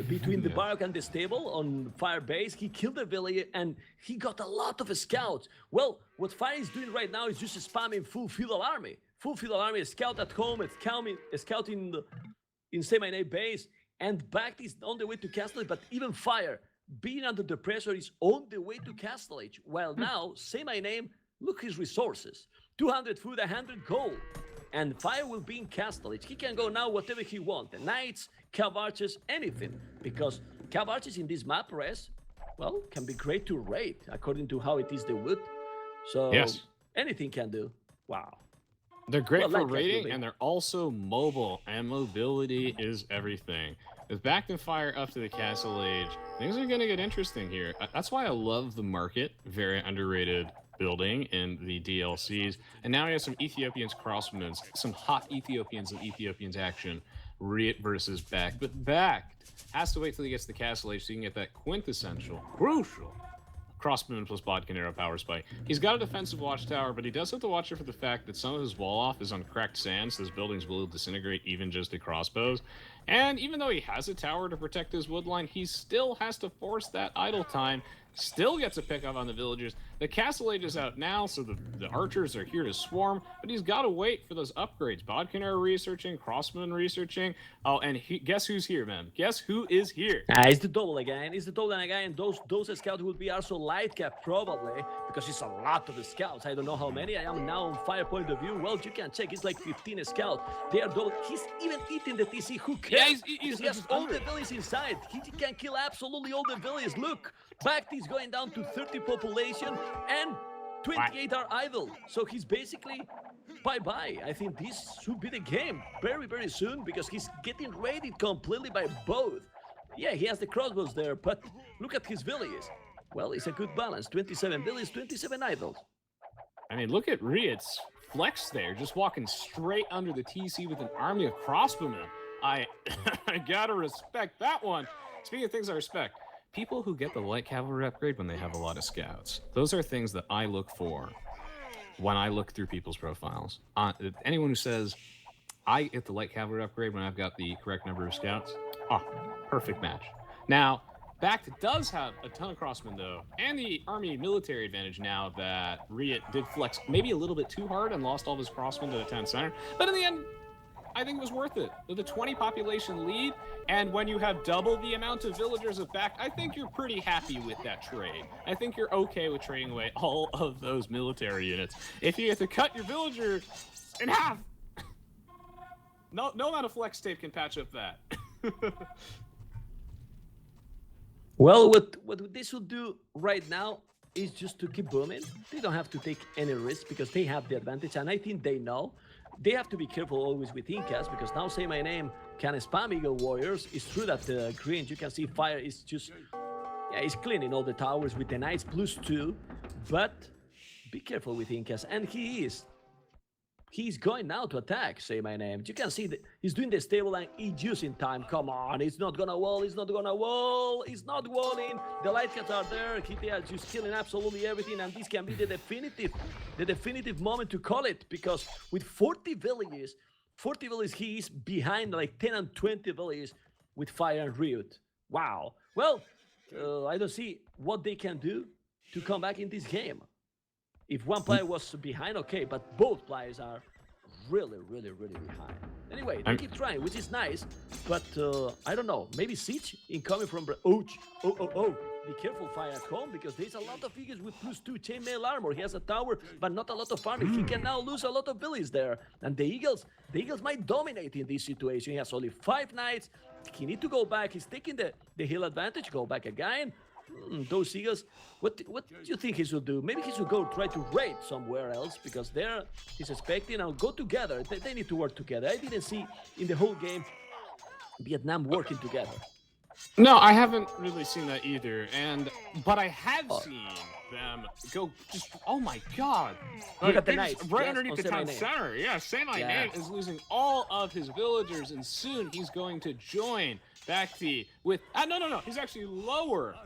between the barrack and the stable on Fire base. He killed the villager and he got a lot of scouts. Well, what Fire is doing right now is just spamming full feudal army. Full feudal army, scout at home, scouting in Say My Name base. And Bhakti is on the way to Castle Age, but even Fire, being under the pressure, is on the way to Castle Age. While now, Say My Name, look his resources. 200 food, 100 gold. And Fire will be in Castle Age. He can go now whatever he wants. The Knights, Cav Archers, anything. Because Cav Archers in this map, Res, well, can be great to raid, according to how it is the wood. So anything can do. Wow. They're great for raiding, and they're also mobile, and mobility is everything. With Backed and Fire up to the Castle Age, things are going to get interesting here. That's why I love the market, very underrated building in the DLCs. And now we have some Ethiopians crossbows, some hot Ethiopians and Ethiopians action, Ryut versus Backed. But Backed has to wait till he gets to the Castle Age so he can get that quintessential, crucial crossbow plus bodkin arrow power spike. He's got a defensive watchtower, but he does have to watch it for the fact that some of his wall off is on cracked sand, so his buildings will disintegrate even just to crossbows. And even though he has a tower to protect his woodline, he still has to force that idle time, still gets a pickup on the villagers. The Castle Age is out now, so the archers are here to swarm, but he's got to wait for those upgrades. Bodkin are researching, crossbow researching. Oh, and guess who's here, man? Guess who is here? It's the double again. It's the double again. Those scouts will be also light cap probably, because it's a lot of scouts. I don't know how many. I am now on Fire point of view. Well, you can check. It's like 15 scouts. They are double. He's even eating the TC. Who cares? Yeah, he has all the villages inside. He can kill absolutely all the villages. Look, Bhakti is going down to 30 population, and 28 are idle. So he's basically bye-bye. I think this should be the game very, very soon because he's getting raided completely by both. Yeah, he has the crossbows there, but look at his villages. Well, it's a good balance. 27 villages, 27 idols. I mean, look at Riot's flex there, just walking straight under the TC with an army of crossbowmen. I gotta respect that one. Speaking of things I respect, people who get the light cavalry upgrade when they have a lot of scouts. Those are things that I look for when I look through people's profiles. Anyone who says, I get the light cavalry upgrade when I've got the correct number of scouts, perfect match. Now, BzK does have a ton of crossmen, though, and the army military advantage now that Riot did flex maybe a little bit too hard and lost all of his crossmen to the town center. But in the end, I think it was worth it. With a 20 population lead, and when you have double the amount of villagers of BzK, I think you're pretty happy with that trade. I think you're okay with trading away all of those military units. If you have to cut your villager in half, no amount of flex tape can patch up that. Well, what this will do right now is just to keep booming. They don't have to take any risk because they have the advantage, and I think they know. They have to be careful always with Incas because now Say My Name can spam Eagle Warriors. It's true that the green, you can see fire is just, yeah, it's cleaning all the towers with the Knights +2, but be careful with Incas, and he's going now to attack, Say My Name. You can see that he's doing the stable line, he's using time. Come on, he's not gonna wall, he's not gonna wall, he's not walling. The light cats are there, they are just killing absolutely everything, and this can be the definitive moment to call it, because with 40 villages, he is behind like 10 and 20 villages with Fire and Riot. Wow. Well, I don't see what they can do to come back in this game. If one player was behind, okay, but both players are really, really, really behind. Anyway, they keep trying, which is nice, but I don't know. Maybe Siege incoming from... Oh, be careful, Fire at home, because there's a lot of figures with +2 chainmail armor. He has a tower, but not a lot of farming. He can now lose a lot of villages there. And the Eagles might dominate in this situation. He has only 5 knights. He need to go back. He's taking the hill advantage. Go back again. Those Eagles, what do you think he should do? Maybe he should go try to raid somewhere else, because there he's expecting and go together. They need to work together. I didn't see in the whole game Vietnam working together. No, I haven't really seen that either, but I have seen them go just, oh my god. Look at the Knights. Right underneath the town center. Yeah, Say My Name is losing all of his villagers, and soon he's going to join BzK with, no, he's actually lower.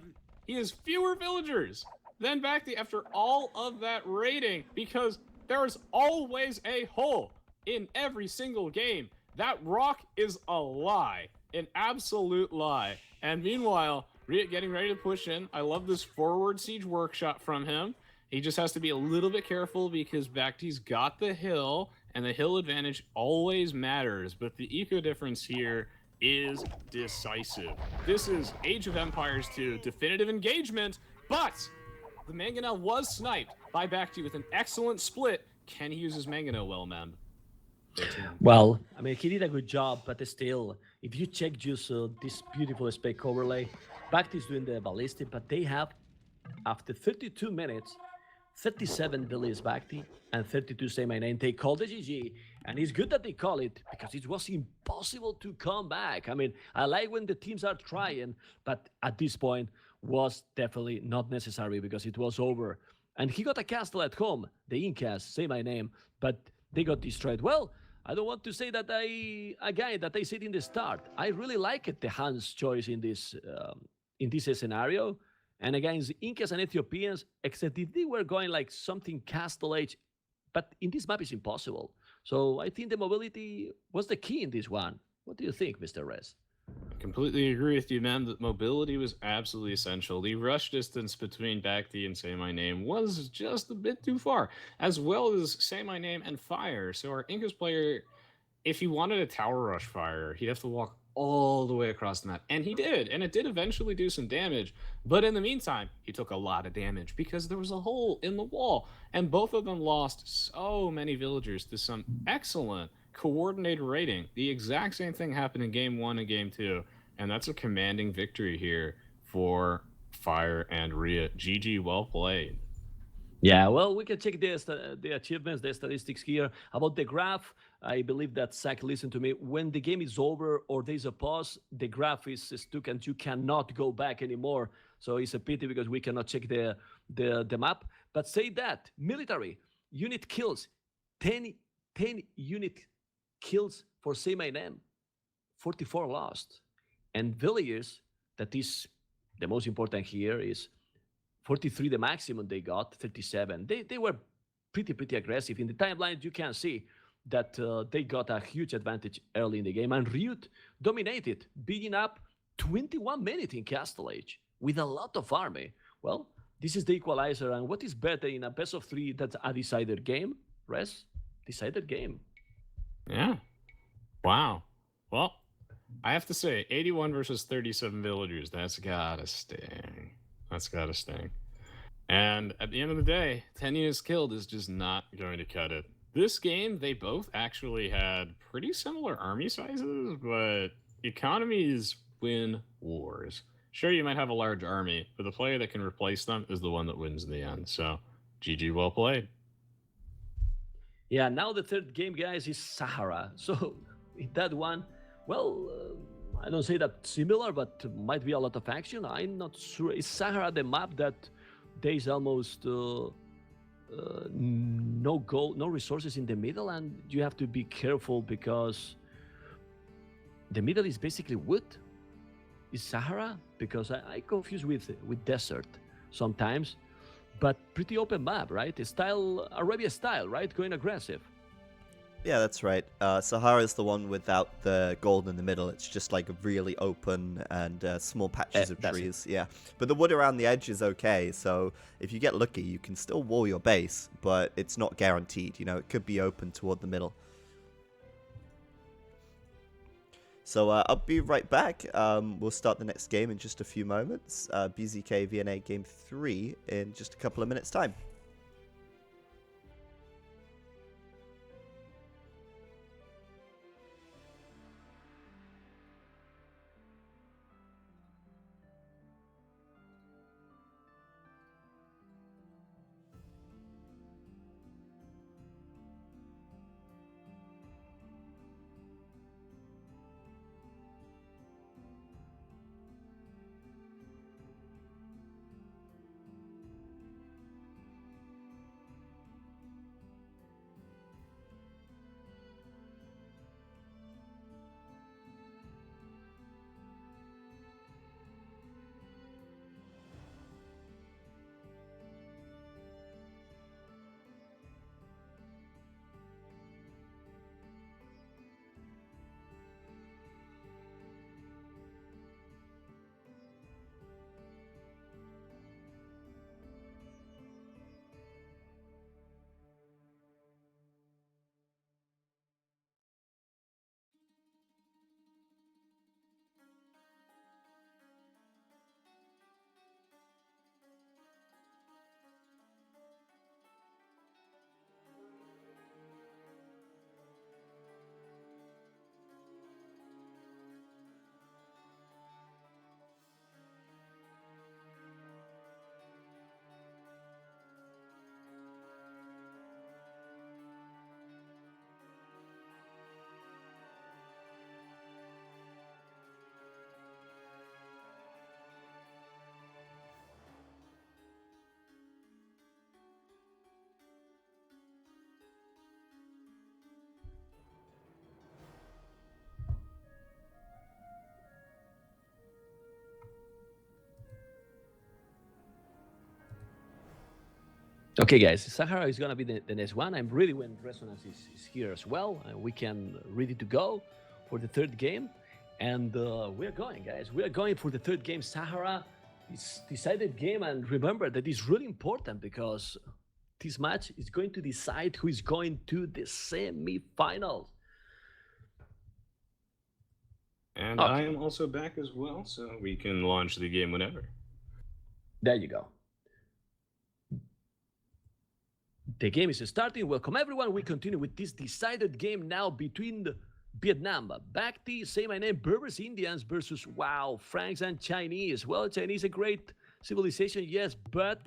He has fewer villagers than BzK after all of that raiding, because there is always a hole in every single game. That rock is a lie. An absolute lie. And meanwhile, Riot getting ready to push in. I love this forward siege workshop from him. He just has to be a little bit careful because BzK's got the hill, and the hill advantage always matters. But the eco difference here is decisive. This is Age of Empires 2 definitive engagement, but the Mangonel was sniped by BzK with an excellent split. Can he use his Mangonel well, man? Well, I mean, he did a good job, but still, if you check just this beautiful spec overlay, BzK is doing the ballistic, but they have, after 32 minutes, 37 villages BzK and 32 Say My Name. They called the GG, and it's good that they call it, because it was impossible to come back. I mean, I like when the teams are trying, but at this point was definitely not necessary because it was over. And he got a castle at home, the Incas, Say My Name, but they got destroyed. Well, I don't want to say that I said in the start. I really like it, the Hans choice in this scenario. And against Incas and Ethiopians, except if they were going like something Castle Age, but in this map it's impossible. So I think the mobility was the key in this one. What do you think, Mr. Rez? Completely agree with you, man. That mobility was absolutely essential. The rush distance between BzK and Say My Name was just a bit too far, as well as Say My Name and Fire. So our Incas player, if he wanted a tower rush Fire, he'd have to walk all the way across the map. And he did, and it did eventually do some damage. But in the meantime, he took a lot of damage because there was a hole in the wall. And both of them lost so many villagers to some excellent coordinated raiding. The exact same thing happened in game 1 and game 2, and that's a commanding victory here for Fire and Riot. GG, well played. Yeah, well, we can check the achievements, the statistics here. About the graph, I believe that Zach listened to me. When the game is over or there's a pause, the graph is stuck and you cannot go back anymore. So it's a pity because we cannot check the map. But say that military unit kills 10, 10 unit kills for same name, 44 lost, and villagers. That is the most important here is 43 the maximum they got, 37. They were pretty aggressive. In the timeline, you can see that they got a huge advantage early in the game. And Ryut dominated, beating up 21 minutes in Castle Age with a lot of army. Well, this is the equalizer. And what is better in a best of three that's a decided game? Res? Decided game. Yeah. Wow. Well, I have to say, 81 versus 37 villagers, that's gotta sting. That's gotta sting. And at the end of the day, 10 units killed is just not going to cut it. This game, they both actually had pretty similar army sizes, but economies win wars. Sure, you might have a large army, but the player that can replace them is the one that wins in the end. So, GG, well played. Yeah, now the third game, guys, is Sahara. So, in that one, well, I don't say that similar, but might be a lot of action. I'm not sure. Is Sahara the map that there's almost no gold, no resources in the middle, and you have to be careful because the middle is basically wood? Is Sahara? Because I confuse with desert sometimes, but pretty open map, right? Style, Arabia style, right? Going aggressive. Yeah, that's right. Sahara is the one without the gold in the middle. It's just like really open and small patches of trees. Yeah, but the wood around the edge is okay. So if you get lucky, you can still wall your base, but it's not guaranteed. You know, it could be open toward the middle. So I'll be right back. We'll start the next game in just a few moments. BzK VNA Game 3 in just a couple of minutes' time. Okay, guys, Sahara is going to be the next one. I'm ready when Resonance is here as well. We can ready to go for the third game. And we're going, guys. We are going for the third game, Sahara. It's decided game. And remember that it's really important because this match is going to decide who is going to the semi-finals. And I am also back as well, so we can launch the game whenever. There you go. The game is starting. Welcome, everyone. We continue with this decided game now between Vietnam, Bhakti, say my name, Berbers, Indians versus, wow, Franks and Chinese. Well, Chinese a great civilization, yes, but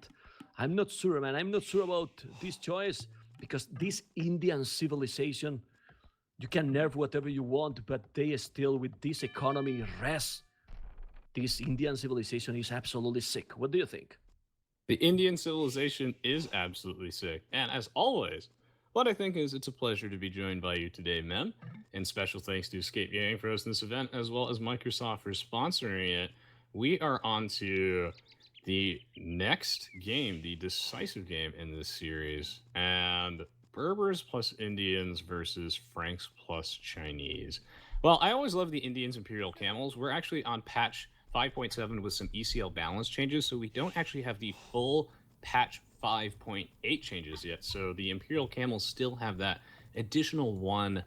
I'm not sure, man. I'm not sure about this choice because this Indian civilization, you can nerf whatever you want, but they still, with this economy, rest. This Indian civilization is absolutely sick. What do you think? The Indian civilization is absolutely sick. And as always, what I think is it's a pleasure to be joined by you today, men. And special thanks to EscapeAoE for hosting this event, as well as Microsoft for sponsoring it. We are on to the next game, the decisive game in this series. And Berbers plus Indians versus Franks plus Chinese. Well, I always love the Indians Imperial Camels. We're actually on patch 5.7 with some ECL balance changes, so we don't actually have the full patch 5.8 changes yet. So the Imperial Camels still have that additional 1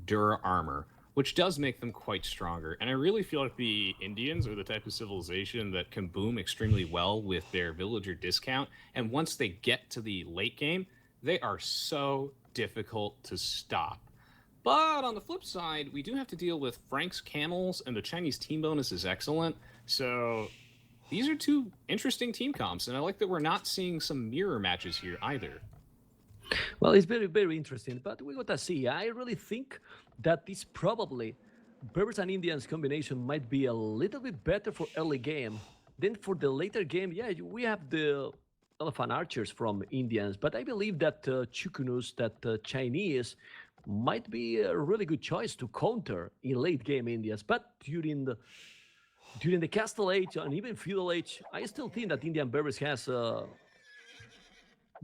Dur armor, which does make them quite stronger. And I really feel like the Indians are the type of civilization that can boom extremely well with their villager discount. And once they get to the late game, they are so difficult to stop. But on the flip side, we do have to deal with Frank's camels, and the Chinese team bonus is excellent. So these are two interesting team comps, and I like that we're not seeing some mirror matches here either. Well, it's very, very interesting, but we got to see. I really think that this probably Berbers and Indians combination might be a little bit better for early game. Then for the later game, yeah, we have the elephant archers from Indians, but I believe that Chukunus, that Chinese, might be a really good choice to counter in late game Indians. But during the Castle Age and even Feudal Age, I still think that Indian Berbers has the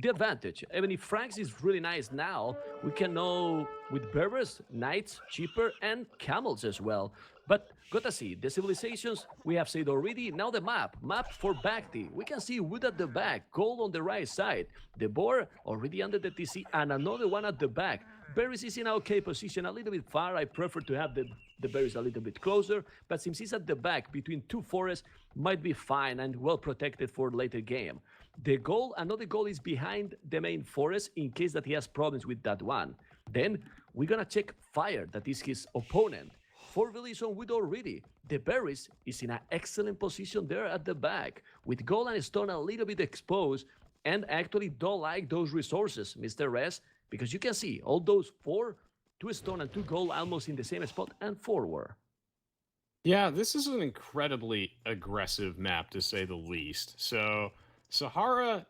advantage. Even if Franks is really nice now, we can know with Berbers, knights cheaper and camels as well. But gotta see, the civilizations we have said already. Now the map for Bhakti. We can see wood at the back, gold on the right side. The boar already under the TC and another one at the back. Berries is in an okay position, a little bit far. I prefer to have the berries a little bit closer, but since he's at the back between two forests, might be fine and well protected for later game. The goal, another goal is behind the main forest in case that he has problems with that one. Then we're gonna check fire, that is his opponent. 4 villages on wood already. The berries is in an excellent position there at the back, with gold and stone a little bit exposed, and actually don't like those resources, Mr. Res, because you can see all those 4, 2 stone and 2 gold almost in the same spot and forward. Yeah, this is an incredibly aggressive map to say the least. So Sahara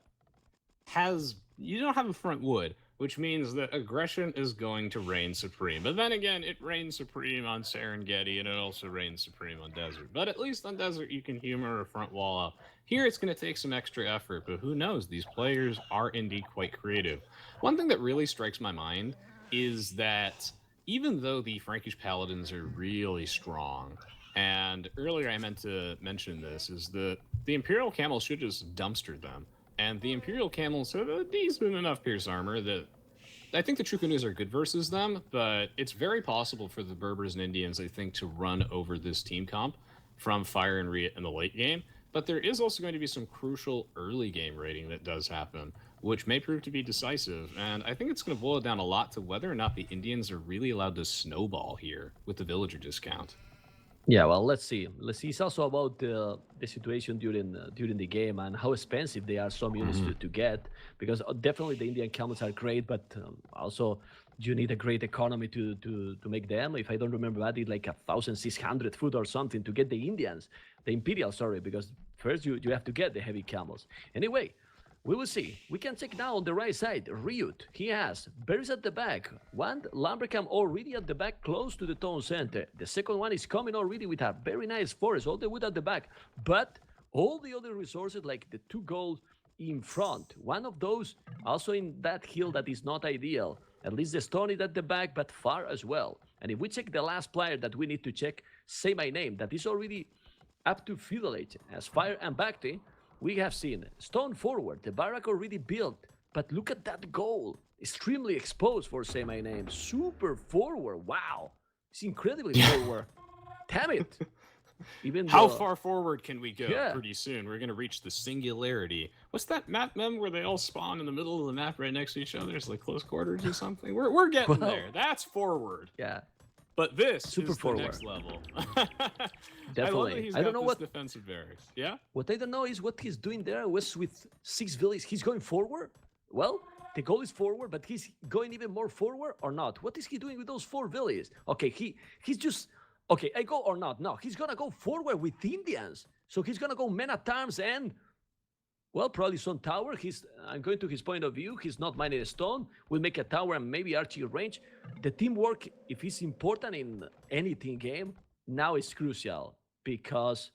you don't have a front wood, which means that aggression is going to reign supreme. But then again, it reigns supreme on Serengeti, and it also reigns supreme on desert. But at least on desert, you can humor a front wall up. Here, it's going to take some extra effort, but who knows? These players are indeed quite creative. One thing that really strikes my mind is that even though the Frankish paladins are really strong, and earlier I meant to mention this, is that the Imperial camels should just dumpster them. And the Imperial camels have a decent enough pierce armor that I think the Chukunus are good versus them, but it's very possible for the Berbers and Indians, I think, to run over this team comp from Fire and Riot in the late game. But there is also going to be some crucial early game rating that does happen, which may prove to be decisive. And I think it's going to boil down a lot to whether or not the Indians are really allowed to snowball here with the villager discount. Yeah, well, let's see. It's also about the situation during the game and how expensive they are, some units to get. Because definitely the Indian camels are great, but also you need a great economy to make them. If I don't remember badly, like 1,600 food or something to get the Imperial, sorry, because first you have to get the heavy camels. Anyway, we will see. We can check now on the right side. Ryut, he has berries at the back. One lumbercamp already at the back, close to the town center. The second one is coming already with a very nice forest, all the wood at the back. But all the other resources, like the 2 gold in front. One of those also in that hill that is not ideal. At least the stone is at the back, but far as well. And if we check the last player that we need to check, say my name, that is already up to Feudal Age as Fire and Bhakti. We have seen stone forward, the barrack already built, but look at that goal. Extremely exposed for Say My Name. Super forward, wow. It's incredibly forward. Damn it. Even How far forward can we go? Yeah. Pretty soon we're going to reach the singularity. What's that map mem where they all spawn in the middle of the map right next to each other? It's like close quarters or something. We're getting there. That's forward. Yeah. But this Super is the forward. next level. I love that Definitely. he's I don't got know this what defensive barracks. Yeah? what I don't know is what he's doing there was with 6 villages. He's going forward. Well, the goal is forward, but he's going even more forward or not? What is he doing with those 4 villages? Okay, he's just okay. I go or not? No, he's gonna go forward with Indians. So he's gonna go men at arms and well, probably some tower. I'm going to his point of view. He's not mining a stone. We'll make a tower and maybe archery range. The teamwork, if it's important in any team game, now is crucial because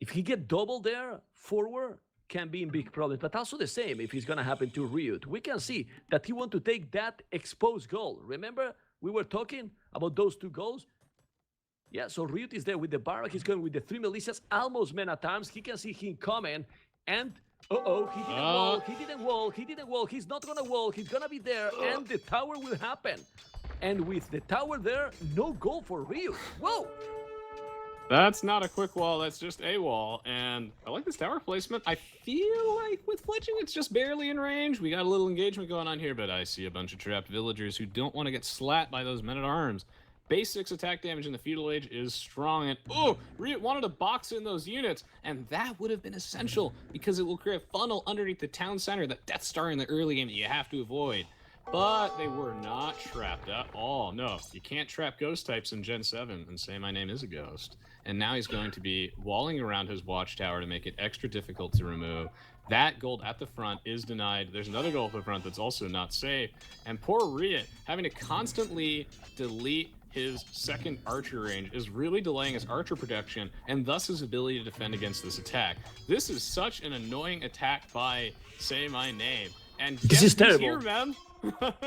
if he get double there, forward can be in big problems. But also the same if it's going to happen to Ryut. We can see that he want to take that exposed goal. Remember, we were talking about those 2 goals? Yeah, so Ryut is there with the barrack. He's going with the 3 militias, almost men at arms. He can see him coming. And, he didn't wall. He's not going to wall. He's going to be there, and the tower will happen. And with the tower there, no goal for Ryut. Whoa! That's not a quick wall, that's just a wall. And I like this tower placement. I feel like with fletching, it's just barely in range. We got a little engagement going on here, but I see a bunch of trapped villagers who don't want to get slapped by those men-at-arms. Base 6 attack damage in the feudal age is strong, and Ryut wanted to box in those units, and that would have been essential because it will create a funnel underneath the town center, that Death Star in the early game that you have to avoid. But they were not trapped at all. No, you can't trap ghost types in Gen 7 and say my name is a ghost. And now he's going to be walling around his watchtower to make it extra difficult to remove. That gold at the front is denied. There's another gold at the front that's also not safe. And poor Ryut, having to constantly delete his second archer range, is really delaying his archer production and thus his ability to defend against this attack. This is such an annoying attack by Say My Name. And this is terrible. Here, man.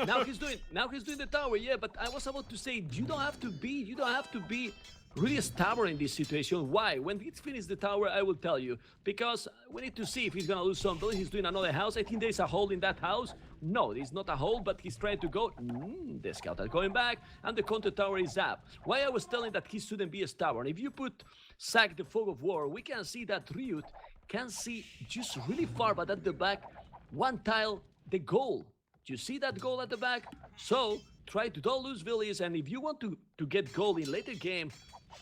now he's doing the tower, yeah, but I was about to say you don't have to be really stubborn in this situation. Why? When he finishes the tower, I will tell you. Because we need to see if he's gonna lose somebody. He's doing another house. I think there's a hole in that house. No, it's not a hole, but he's trying to go. The scout are going back, and the counter tower is up. Why I was telling that he shouldn't be stubborn. If you put Sack the Fog of War, we can see that Ryut can see just really far, but at the back, one tile, the goal. You see that goal at the back? So try to don't lose villages, and if you want to get goal in later game,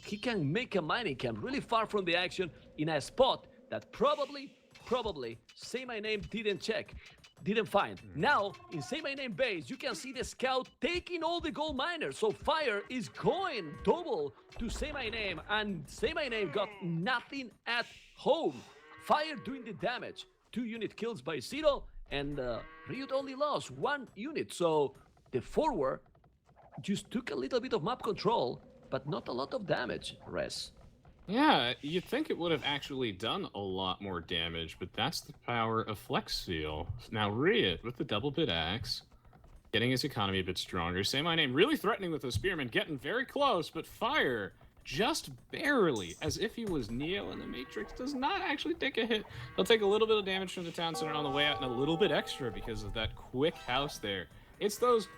he can make a mining camp really far from the action in a spot that probably Say My Name didn't find. Now in Say My Name base, you can see the scout taking all the gold miners. So fire is going double to Say My Name, and Say My Name got nothing at home. Fire doing the damage. 2 unit kills by Zero, and Ryut only lost 1 unit. So the forward just took a little bit of map control, but not a lot of damage, Res. Yeah, you'd think it would have actually done a lot more damage, but that's the power of Flex Seal. Now Ryut with the double bit axe, getting his economy a bit stronger. Say My Name really threatening with the spearman, getting very close, but Fire just barely, as if he was Neo in the Matrix, does not actually take a hit. He'll take a little bit of damage from the town center on the way out, and a little bit extra because of that quick house there. It's those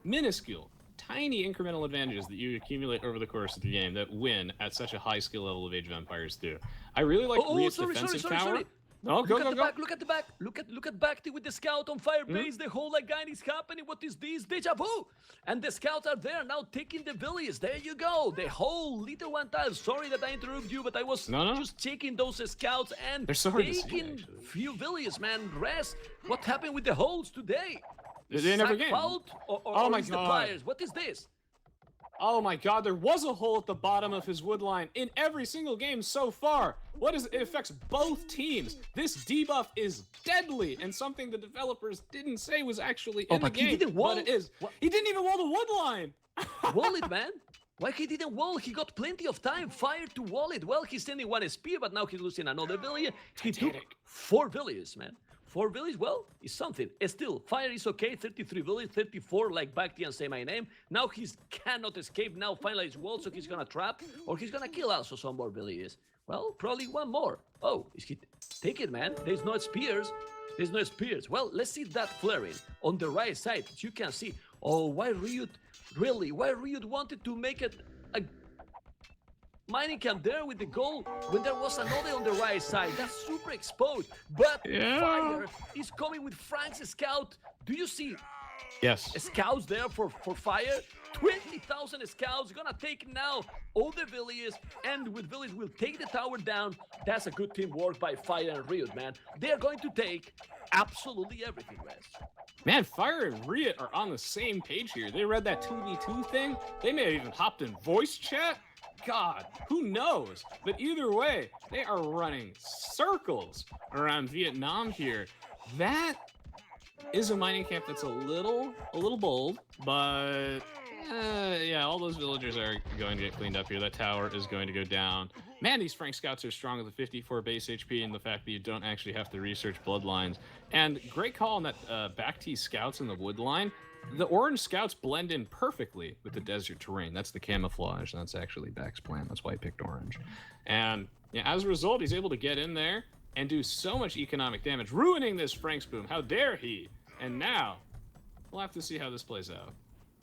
minuscule, tiny incremental advantages that you accumulate over the course of the game that win at such a high skill level of Age of Empires 2. I really like Ryut's defensive tower. Sorry. Oh, go. Look at the back. Look at Bhakti with the scout on fire base. The whole again is happening. What is this? Deja vu! And the scouts are there now taking the villages. There you go. The whole little one tile. Sorry that I interrupted you, but I was just checking those scouts and taking few villages, man. Rest. What happened with the holes today? They never game. Fault or oh my is God. The pliers? What is this? Oh my God, there was a hole at the bottom of his wood line in every single game so far. What is it? It affects both teams. This debuff is deadly and something the developers didn't say was actually in the game. He didn't wall. But it is. He didn't even wall the wood line. Wall it, man. Why he didn't wall? He got plenty of time. Fire to wall it. Well, he's sending 1 spear, but now he's losing another village. He took 4 villages, man. 4 villages, well, it's something. Still, fire is okay. 33 villages, 34 like Bhakti and Say My Name. Now he cannot escape. Now finally it's wall, so he's gonna trap, or he's gonna kill also some more villages. Well, probably 1 more. Oh, is he? Take it, man. There's no spears. There's no spears. Well, let's see that flaring on the right side. You can see. Oh, why Ryut? Really? Why Ryut wanted to make it a mining camp there with the goal when there was another on the right side? That's super exposed. But fire is coming with Frank's scout. Do you see? Yes. Scouts there for fire. 20,000 scouts gonna take now all the villages, and with villages will take the tower down. That's a good teamwork by Fire and Riot, man. They're going to take absolutely everything, Wes. Man, Fire and Riot are on the same page here. They read that 2v2 thing. They may have even hopped in voice chat. God, who knows? But either way, they are running circles around Vietnam here. That is a mining camp that's a little bold, but yeah, all those villagers are going to get cleaned up here. That tower is going to go down. Man, these Frank scouts are strong with the 54 base HP and the fact that you don't actually have to research bloodlines. And great call on that back T scouts in the wood line. The orange scouts blend in perfectly with the desert terrain. That's the camouflage. That's actually Back's plan. That's why he picked orange. And yeah, as a result, he's able to get in there and do so much economic damage, ruining this Frank's boom. How dare he? And now, we'll have to see how this plays out.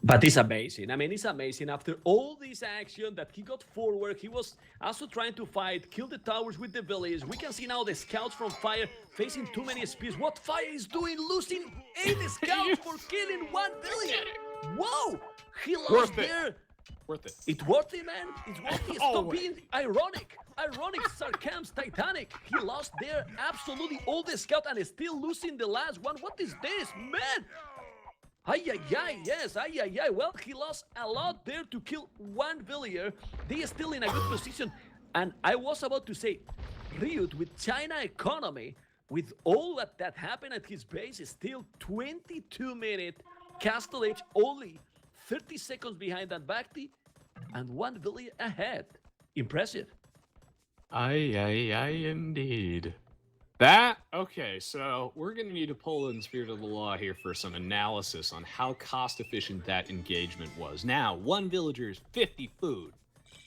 But it's amazing. I mean, it's amazing. After all this action that he got forward, he was also trying to fight, kill the towers with the village. We can see now the scouts from Fire facing too many spears. What Fire is doing, losing 8 scouts for killing 1 villager. Whoa! He lost there. Worth it. It's worth it, man. It's worth it. Stop being ironic. Ironic, sarcasm, Titanic. He lost there absolutely all the scout and is still losing the last one. What is this, man? Ay, yes, well, he lost a lot there to kill 1 villager. They are still in a good position. And I was about to say, Riot with China economy, with all that happened at his base, is still 22-minute Castle Age, only 30 seconds behind that Bhakti, and 1 villager ahead. Impressive. Aye, indeed. Okay, so we're going to need to pull in the spirit of the law here for some analysis on how cost-efficient that engagement was. Now, 1 villager is 50 food,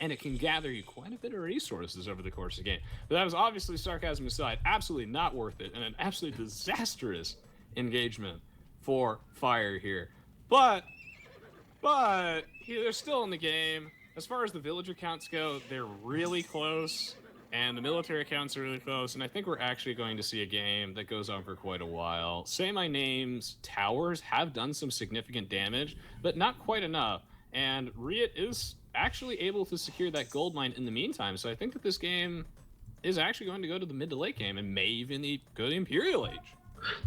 and it can gather you quite a bit of resources over the course of the game. But that was obviously sarcasm aside, absolutely not worth it, and an absolutely disastrous engagement for Fire here. But they're still in the game. As far as the villager counts go, they're really close. And the military accounts are really close, and I think we're actually going to see a game that goes on for quite a while. Say My Name's towers have done some significant damage, but not quite enough. And Riot is actually able to secure that gold mine in the meantime, so I think that this game is actually going to go to the mid to late game and may even go to the Imperial Age.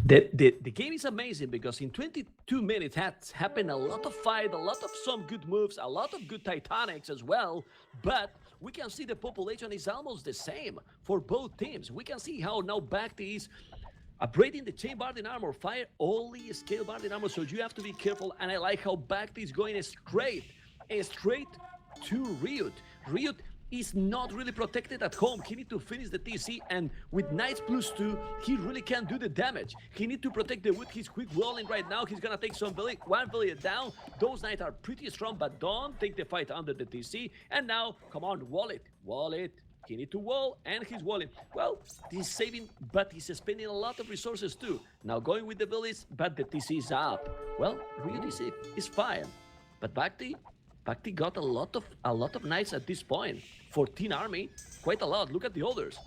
The game is amazing because in 22 minutes has happened a lot of fight, a lot of some good moves, a lot of good Titanics as well, but we can see the population is almost the same for both teams. We can see how now Bhakti is upgrading the chain barding armor. Fire only scale barding armor, so you have to be careful, and I like how Bhakti is going straight to Riot. Riot is not really protected at home. He needs to finish the TC, and with Knights +2, he really can't do the damage. He needs to protect the wood. He's quick rolling right now. He's gonna take some one village down. Those Knights are pretty strong, but don't take the fight under the TC. And now, come on, wall it. He needs to wall, and he's walling. Well, he's saving, but he's spending a lot of resources too. Now going with the village, but the TC is up. Well, Riot is fine, but Bhakti got a lot of knights at this point. 14 army, quite a lot. Look at the others.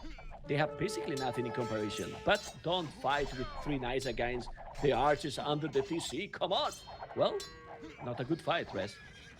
They have basically nothing in comparison. But don't fight with 3 knights against the archers under the TC. Come on. Well, not a good fight, Rez.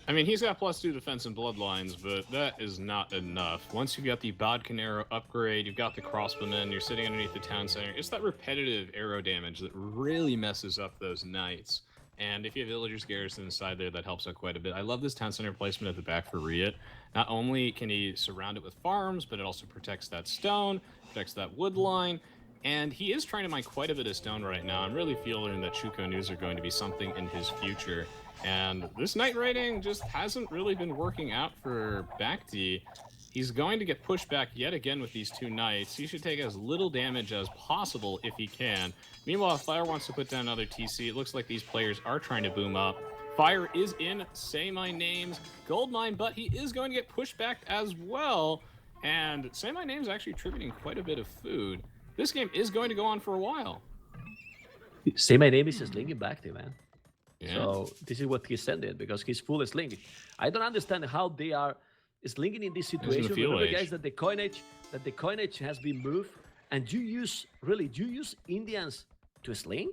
I mean, he's got +2 defense and bloodlines, but that is not enough. Once you've got the Bodkin arrow upgrade, you've got the crossbowmen, you're sitting underneath the town center. It's that repetitive arrow damage that really messes up those knights. And if you have villagers garrison inside there, that helps out quite a bit. I love this town center placement at the back for Riot. Not only can he surround it with farms, but it also protects that stone, protects that wood line, and he is trying to mine quite a bit of stone right now. I'm really feeling that Shuko News are going to be something in his future. And this knight raiding just hasn't really been working out for Bhakti. He's going to get pushed back yet again with these 2 knights. He should take as little damage as possible if he can. Meanwhile, Fire wants to put down another TC. It looks like these players are trying to boom up. Fire is in Say My Name's gold mine, but he is going to get pushed back as well. And Say My Name's actually attributing quite a bit of food. This game is going to go on for a while. Say My Name is slinging Bhakti, man. Yeah. So this is what he's sending because he's full slinging. I don't understand how they are slinging in this situation. Remember, guys, that the coinage has been moved, and you use Indians to sling?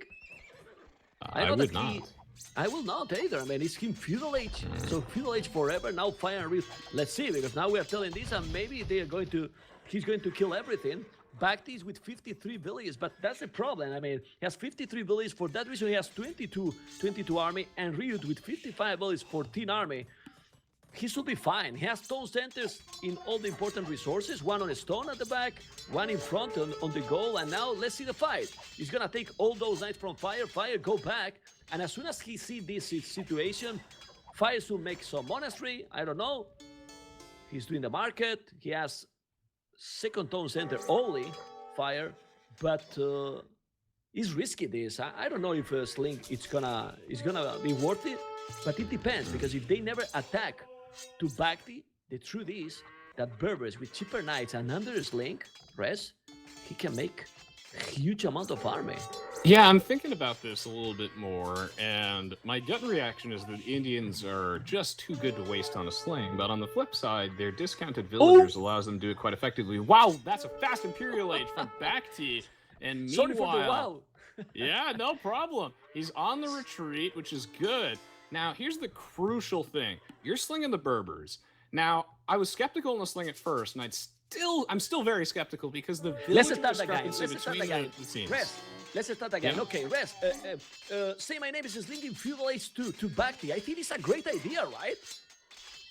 I would not. I will not either. I mean, it's him Feudal Age. So Feudal Age forever, now Fire and Reef. Let's see, because now we are telling this, and maybe he's going to kill everything. Bhakti is with 53 villages, but that's the problem. I mean, he has 53 villages. For that reason, he has 22 army, and Ryut with 55 villages, 14 army. He should be fine. He has stone centers in all the important resources, one on a stone at the back, one in front on the goal, and now let's see the fight. He's gonna take all those knights from Fire, go back, and as soon as he sees this situation, Fire should make some monastery, I don't know. He's doing the market, he has second tone center only, Fire, but it's risky this. I don't know if Sling it's gonna be worth it, but it depends, because if they never attack to Bhakti, the truth is that Berbers with cheaper knights and under his link, Res, he can make a huge amount of army. Yeah, I'm thinking about this a little bit more, and my gut reaction is that Indians are just too good to waste on a sling, but on the flip side, their discounted villagers allows them to do it quite effectively. Wow, that's a fast Imperial Age from Bhakti, and meanwhile... Sorry for the wow. Yeah, no problem. He's on the retreat, which is good. Now, here's the crucial thing. You're slinging the Berbers. Now, I was skeptical in the sling at first, and I'm still very skeptical because the village discrepancy between the teams. Res, let's start again. Yeah. Okay, Res, say my name is linking Feudal Age to Bhakti. I think it's a great idea, right?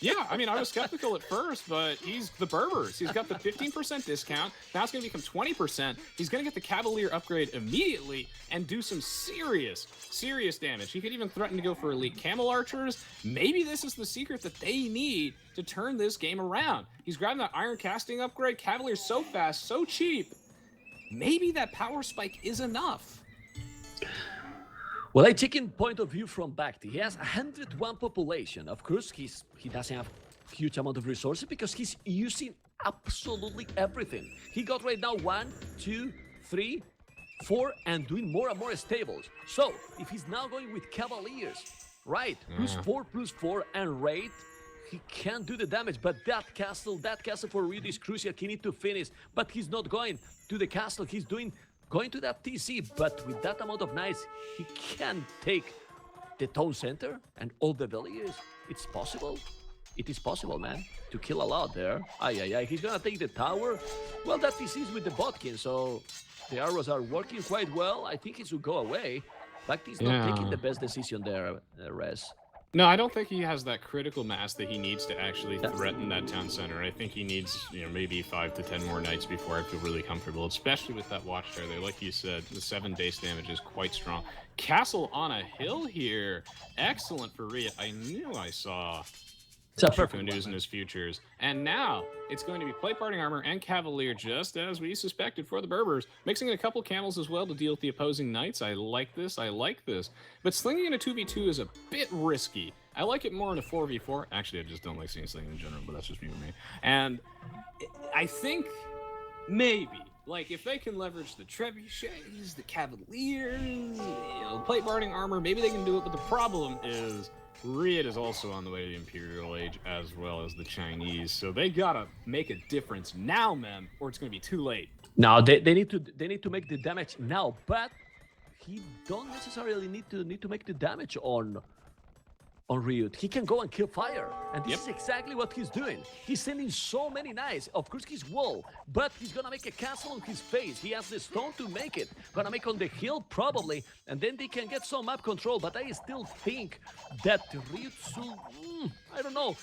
Yeah, I mean, I was skeptical at first, but he's the Berbers. He's got the 15% discount. Now it's going to become 20%. He's going to get the Cavalier upgrade immediately and do some serious damage. He could even threaten to go for elite Camel Archers. Maybe this is the secret that they need to turn this game around. He's grabbing that Iron Casting upgrade. Cavalier's so fast, so cheap. Maybe that power spike is enough. Well, I take in point of view from Bhakti. He has 101 population. Of course, he doesn't have huge amount of resources because he's using absolutely everything. He got right now 1, 2, 3, 4, and doing more and more stables. So, if he's now going with Cavaliers, right, +4, and raid, he can do the damage. But that castle for Reed is crucial. He needs to finish, but he's not going to the castle. He's going to that TC, but with that amount of knights, he can take the town center and all the villages. It's possible. It is possible, man, to kill a lot there. He's gonna take the tower. Well, that TC is with the Botkin, so the arrows are working quite well. I think it should go away. Bhakti's not taking the best decision there, Res. No, I don't think he has that critical mass that he needs to actually threaten that town center. I think he needs, maybe 5 to 10 more knights before I feel really comfortable, especially with that watchtower there. Like you said, the 7 base damage is quite strong. Castle on a hill here. Excellent for Rhea. I knew I saw news in his futures. And now it's going to be plate parting armor and Cavalier, just as we suspected for the Berbers. Mixing in a couple camels as well to deal with the opposing knights. I like this. But slinging in a 2v2 is a bit risky. I like it more in a 4v4. Actually, I just don't like seeing slinging in general, but that's just me. And I think maybe, like, if they can leverage the trebuchets, the Cavaliers, plate parting armor, maybe they can do it. But the problem is Riyadh is also on the way to the Imperial Age as well as the Chinese, so they gotta make a difference now, man, or it's gonna be too late. No, they need to make the damage now, but he don't necessarily need to make the damage on Ryut. He can go and kill Fire, and this is exactly what he's doing. He's sending so many knights. Of course, he's wall, but he's gonna make a castle on his face. He has the stone to make it. Gonna make on the hill probably, and then they can get some map control. But I still think that Ryut should. I don't know.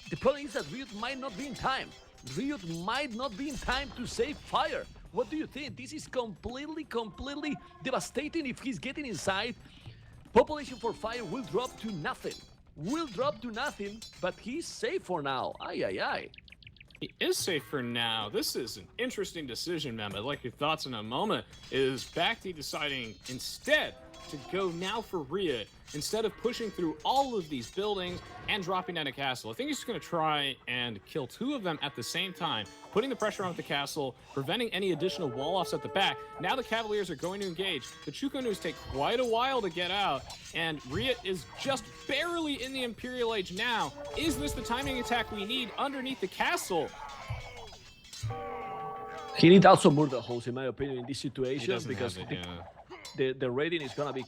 The problem is that Ryut might not be in time. Ryut might not be in time to save Fire. What do you think? This is completely devastating if he's getting inside. Population for Fire will drop to nothing. But he's safe for now. He is safe for now. This is an interesting decision, man. I'd like your thoughts in a moment. Is Bhakti deciding instead to go now for Riyadh instead of pushing through all of these buildings and dropping down a castle? I think he's just going to try and kill 2 of them at the same time, putting the pressure on the castle, preventing any additional wall-offs at the back. Now the Cavaliers are going to engage. The Chukonus take quite a while to get out, and Riyadh is just barely in the Imperial Age now. Is this the timing attack we need underneath the castle? He needs also murder holes, in my opinion, in this situation, because the rating is gonna be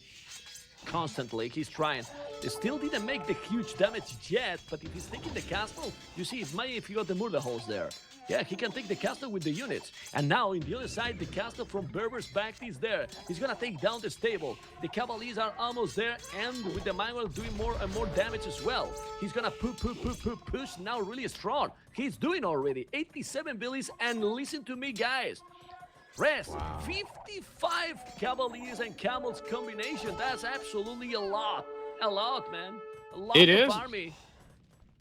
constantly. He's trying. He still didn't make the huge damage yet, but if he's taking the castle, you see, if he got the murder holes there. Yeah, he can take the castle with the units. And now, in the other side, the castle from Berber's back is there. He's gonna take down the stable. The Cavaliers are almost there, and with the Manuel doing more and more damage as well. He's gonna push, now really strong. He's doing already 87 billies, and listen to me, guys. Rest, wow. 55 Cavaliers and Camels combination. That's absolutely a lot. A lot, man. A lot of army.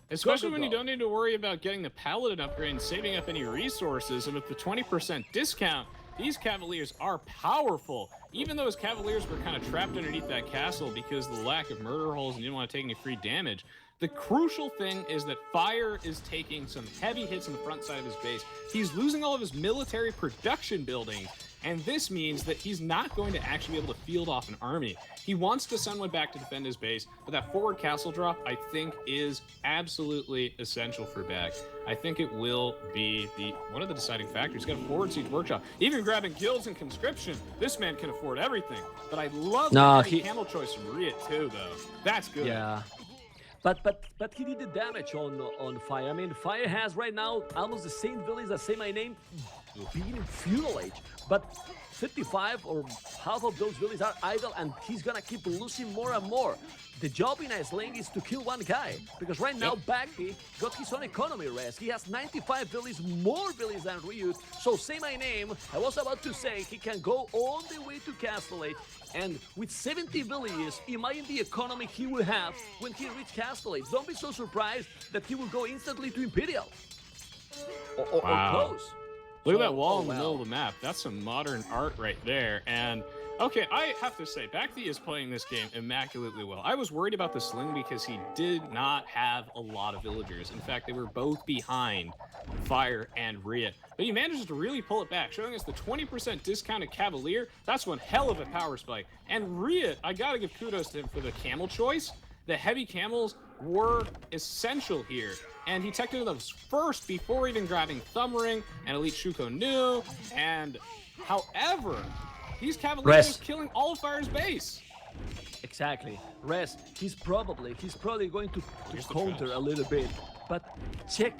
Especially when you don't need to worry about getting the Paladin upgrade and saving up any resources. And with the 20% discount, these Cavaliers are powerful. Even though his Cavaliers were kind of trapped underneath that castle because of the lack of murder holes and didn't want to take any free damage, the crucial thing is that Fire is taking some heavy hits on the front side of his base. He's losing all of his military production buildings, and this means that he's not going to actually be able to field off an army. He wants to send one back to defend his base, but that forward castle drop, I think, is absolutely essential for back. I think it will be one of the deciding factors. He's got a forward siege workshop. Even grabbing guilds and conscription, this man can afford everything. But I love the camel choice from Riot too, though. That's good. Yeah. But he did the damage on Fire. I mean, Fire has right now almost the same village as Say My Name being in Feudal Age, but 55 or half of those villages are idle, and he's gonna keep losing more and more. The job in Iceland is to kill one guy, because right now Bagby got his own economy rest. He has 95 villages, more villages than Ryut. So Say My Name, I was about to say, he can go all the way to Castle Age, and with 70 villages, imagine the economy he will have when he reaches Castle Age. Don't be so surprised that he will go instantly to Imperial. Or close. Look at that wall in the middle of the map. That's some modern art right there. And okay, I have to say, Bakti is playing this game immaculately well. I was worried about the Sling because he did not have a lot of villagers. In fact, they were both behind Fire and Riot. But he manages to really pull it back, showing us the 20% discounted Cavalier. That's one hell of a power spike. And Riot, I gotta give kudos to him for the camel choice. The heavy camels were essential here. And he teched into those first before even grabbing Thumbring and Elite Shuko Nu. And however, these Cavaliers are killing all of Fire's base. Exactly. Rest, he's probably going to counter a little bit. But check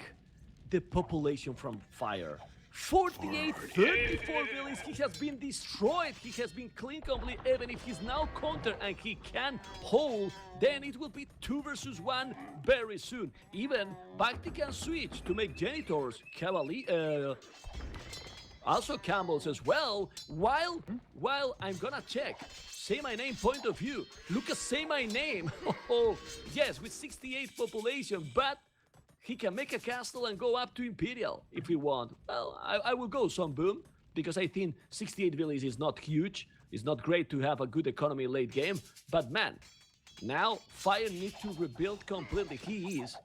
the population from Fire. 48, 34 villages, he has been destroyed, he has been clean complete. Even if he's now counter and he can hold, then it will be 2 versus 1 very soon. Even Bhakti can switch to make Janitors, Cavalier, also Camels as well, while I'm gonna check Say My Name point of view. Look at Say My Name. Oh, yes, with 68 population, but he can make a castle and go up to Imperial if he wants. Well, I will go some boom, because I think 68 villages is not huge. It's not great to have a good economy late game. But man, now Fire needs to rebuild completely. He is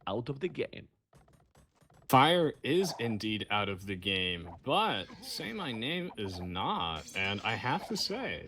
out of the game. Fire is indeed out of the game, but Say My Name is not. And I have to say,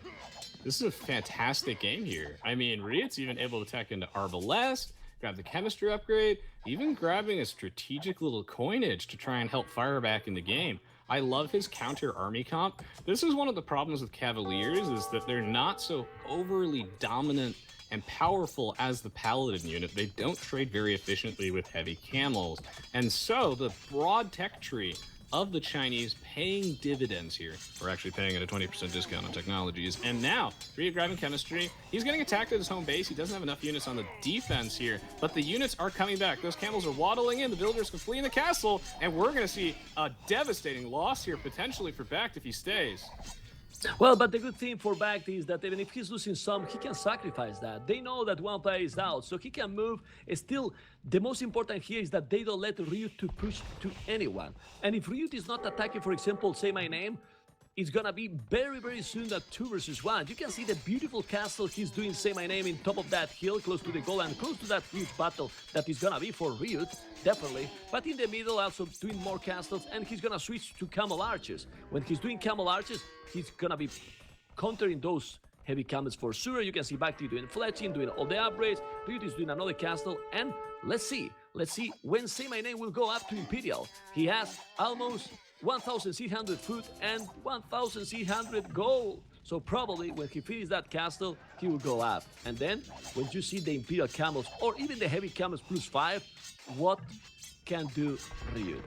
this is a fantastic game here. I mean, Riot's even able to tech into Arbalest, grab the chemistry upgrade, even grabbing a strategic little coinage to try and help Fire back in the game. I love his counter army comp. This is one of the problems with Cavaliers, is that they're not so overly dominant and powerful as the Paladin unit. They don't trade very efficiently with heavy camels. And so the broad tech tree of the Chinese paying dividends here. We're actually paying at a 20% discount on technologies. And now, Riot grabbing chemistry. He's getting attacked at his home base. He doesn't have enough units on the defense here, but the units are coming back. Those camels are waddling in. The villagers can flee in the castle, and we're going to see a devastating loss here, potentially for Bakht if he stays. Well, but the good thing for Bakht is that even if he's losing some, he can sacrifice that. They know that one player is out, so he can move. Still, the most important here is that they don't let Ryut to push to anyone. And if Ryut is not attacking, for example, Say My Name, it's gonna be very, very soon that 2 versus 1. You can see the beautiful castle he's doing, Say My Name, in top of that hill, close to the goal and close to that huge battle that is gonna be for Ryut, definitely. But in the middle, also doing more castles, and he's gonna switch to Camel Archers. When he's doing Camel Archers, he's gonna be countering those heavy camels for sure. You can see Bakti doing fletching, doing all the upgrades. Ryut is doing another castle, and let's see when Say My Name will go up to Imperial. He has almost 1,600 food and 1,600 gold. So probably when he finishes that castle, he will go up. And then when you see the Imperial Camels or even the Heavy Camels +5, what can do Ryut?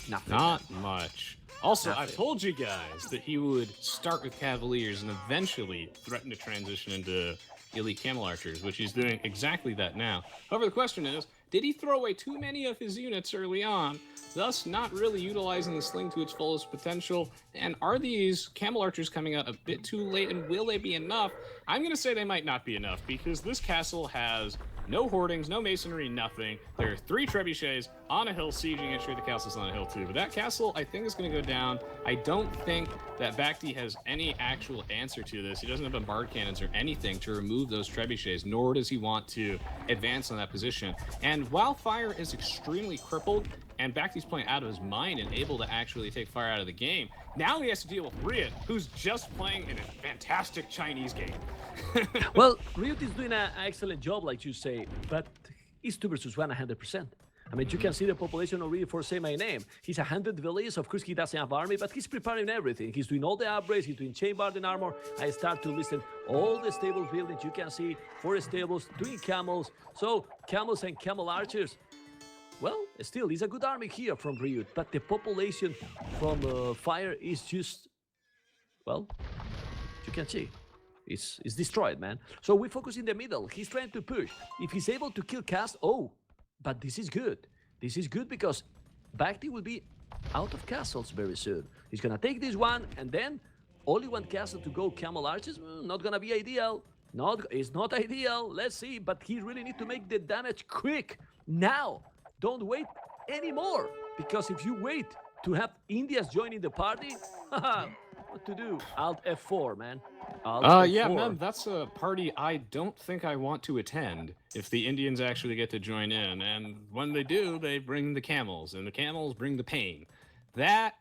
Nothing. Not much. Also, Nothing. I've told you guys that he would start with Cavaliers and eventually threaten to transition into elite Camel Archers, which he's doing exactly that now. However, the question is, did he throw away too many of his units early on, thus not really utilizing the sling to its fullest potential? And are these Camel Archers coming out a bit too late, and will they be enough? I'm going to say they might not be enough, because this castle has no hoardings, no masonry, nothing. There are 3 trebuchets on a hill sieging it. Sure, the castle's on a hill too, but that castle, I think, is going to go down. I don't think that BzK has any actual answer to this. He doesn't have bombard cannons or anything to remove those trebuchets, nor does he want to advance on that position. And while fire is extremely crippled, and BzK's playing out of his mind and able to actually take fire out of the game, now he has to deal with Ryut, who's just playing in a fantastic Chinese game. Well, Ryut is doing an excellent job, like you say, but it's 2 versus 1 100%. I mean, you can see the population already for Say My Name. He's 100 villages. Of course, he doesn't have army, but he's preparing everything. He's doing all the upgrades. He's doing chain guard and armor. I start to listen all the stables buildings. You can see 4 stables, doing camels. So camels and camel archers. Well, still, it's a good army here from Ryut, but the population from fire is just, well, you can see. It's destroyed, man. So we focus in the middle. He's trying to push. If he's able to kill cast, oh, but this is good. This is good because BzK will be out of castles very soon. He's gonna take this one, and then only 1 castle to go camel archers. Not gonna be ideal. It's not ideal. Let's see, but he really need to make the damage quick now. Don't wait anymore, because if you wait to have Indians joining the party, what to do? Alt F4, man. Alt Yeah, F4. man, that's a party I don't think I want to attend if the Indians actually get to join in. And when they do, they bring the camels, and the camels bring the pain. That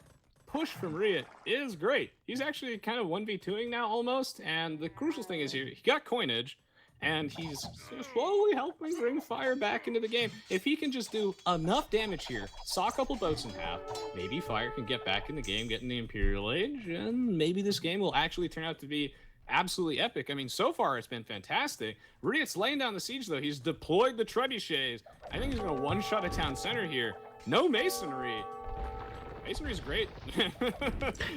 push from Ryut is great. He's actually kind of 1v2ing now almost, and the crucial thing is here, he got coinage, and he's slowly helping bring fire back into the game. If he can just do enough damage here, saw a couple boats in half, maybe fire can get back in the game, get in the Imperial Age, and maybe this game will actually turn out to be absolutely epic. I mean, so far it's been fantastic. Ryut's laying down the siege, though. He's deployed the trebuchets. I think he's going to one-shot a town center here. No masonry. Masonry's great.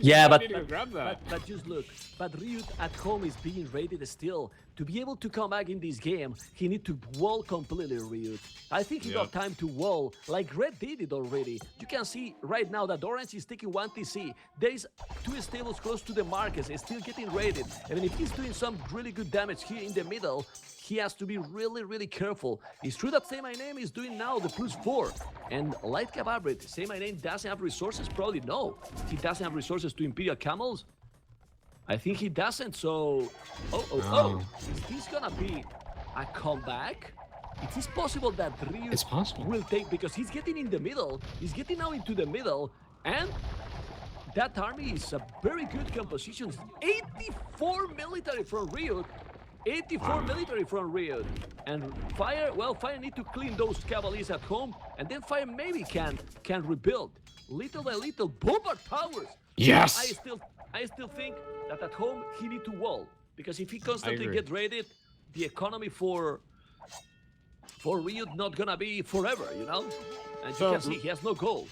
Yeah, but grab that. But just look. But Ryut at home is being rated still. To be able to come back in this game, he need to wall completely, Ryut. I think he got time to wall, like Red did it already. You can see right now that Orange is taking 1 TC. There is 2 stables close to the markets, it's still getting raided. And if he's doing some really good damage here in the middle, he has to be really, really careful. It's true that Say My Name is doing now the +4. And Light Cap Hybrid, Say My Name doesn't have resources? Probably no. He doesn't have resources to Imperial Camels? I think he doesn't, so... Oh. Is this gonna be a comeback? It is possible that Ryut will take... Because he's getting in the middle. He's getting now into the middle. And that army is a very good composition. 84 military from Ryut. 84 military from Ryut. And Fire, well, Fire need to clean those cavaliers at home, and then Fire maybe can rebuild little by little. Bombard towers. Yes. I still think that at home he need to wall, because if he constantly get raided, the economy for Ryut not gonna be forever, you know. And you can see he has no gold.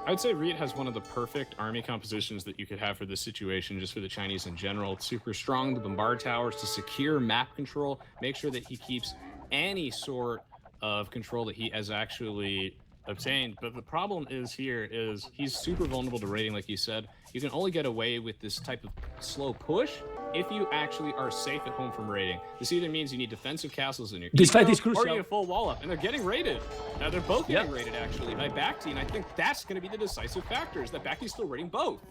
I'd say Ryut has one of the perfect army compositions that you could have for this situation, just for the Chinese in general. It's super strong, the bombard towers to secure map control, make sure that he keeps any sort of control that he has actually obtained. But the problem is here is he's super vulnerable to raiding, like you said. You can only get away with this type of slow push if you actually are safe at home from raiding. This either means you need defensive castles in your This fight is crucial. or you need a full wall up, and they're getting raided. Now they're both getting raided actually by BzK, and I think that's going to be the decisive factor, is that BzK's still raiding both.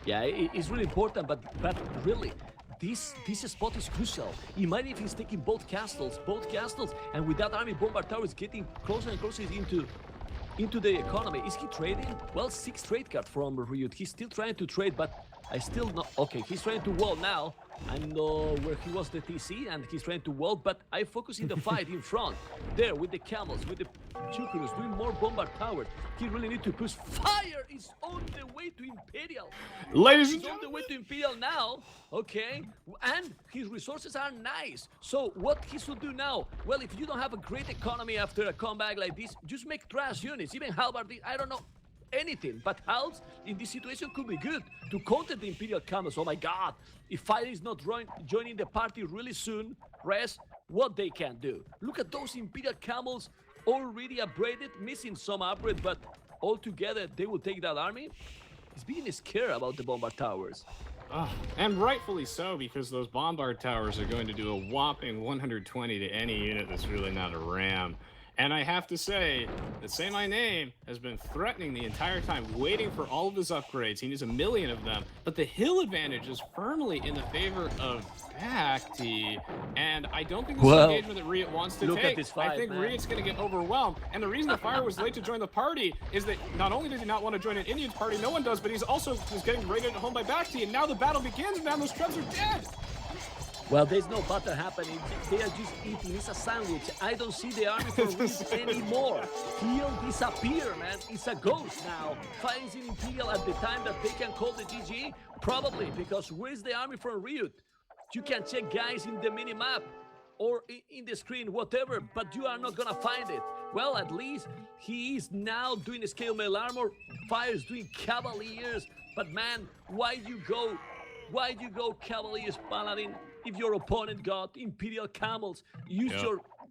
Yeah, it's really important, but really, this spot is crucial. Imagine if he's taking both castles, and with that army bombard towers getting closer and closer into the economy. Is he trading? Well, 6 trade cards from Ryut. He's still trying to trade, but I still not. Okay, he's trying to wall now. and where he was the TC, and he's trying to weld, but I focus in the fight in front, there with the camels, with the Chukurus, doing more bombard towers. He really need to push. Fire is on the way to Imperial. Ladies and He's on the way to Imperial now, okay? And his resources are nice. So what he should do now? Well, if you don't have a great economy after a comeback like this, just make trash units, even halberd, I don't know. Anything, but halves in this situation could be good to counter the Imperial Camels. Oh my god, if Fire is not joining the party really soon, rest what they can do. Look at those Imperial Camels already upgraded, missing some upgrade, but all together they will take that army. He's being scared about the bombard towers. And rightfully so, because those bombard towers are going to do a whopping 120 to any unit that's really not a ram. And I have to say that Say My Name has been threatening the entire time, waiting for all of his upgrades. He needs 1 million of them. But the hill advantage is firmly in the favor of BzK. And I don't think this is an engagement that Riot wants to take. I think Riot's going to get overwhelmed. And the reason the Fire was late to join the party is that not only does he not want to join an Indian party, no one does, but he's also getting raided at home by BzK. And now the battle begins, and now those troops are dead. Well, there's no battle happening. They are just eating. It's a sandwich. I don't see the army for Riot anymore. He'll disappear, man. It's a ghost now. Finds in Imperial at the time that they can call the GG? Probably, because where's the army from Riot? You can check, guys, in the mini-map or in the screen, whatever, but you are not gonna find it. Well, at least he is now doing scale mail armor. Fire is doing Cavaliers. But man, why'd you go Cavaliers Paladin? If your opponent got Imperial Camels, use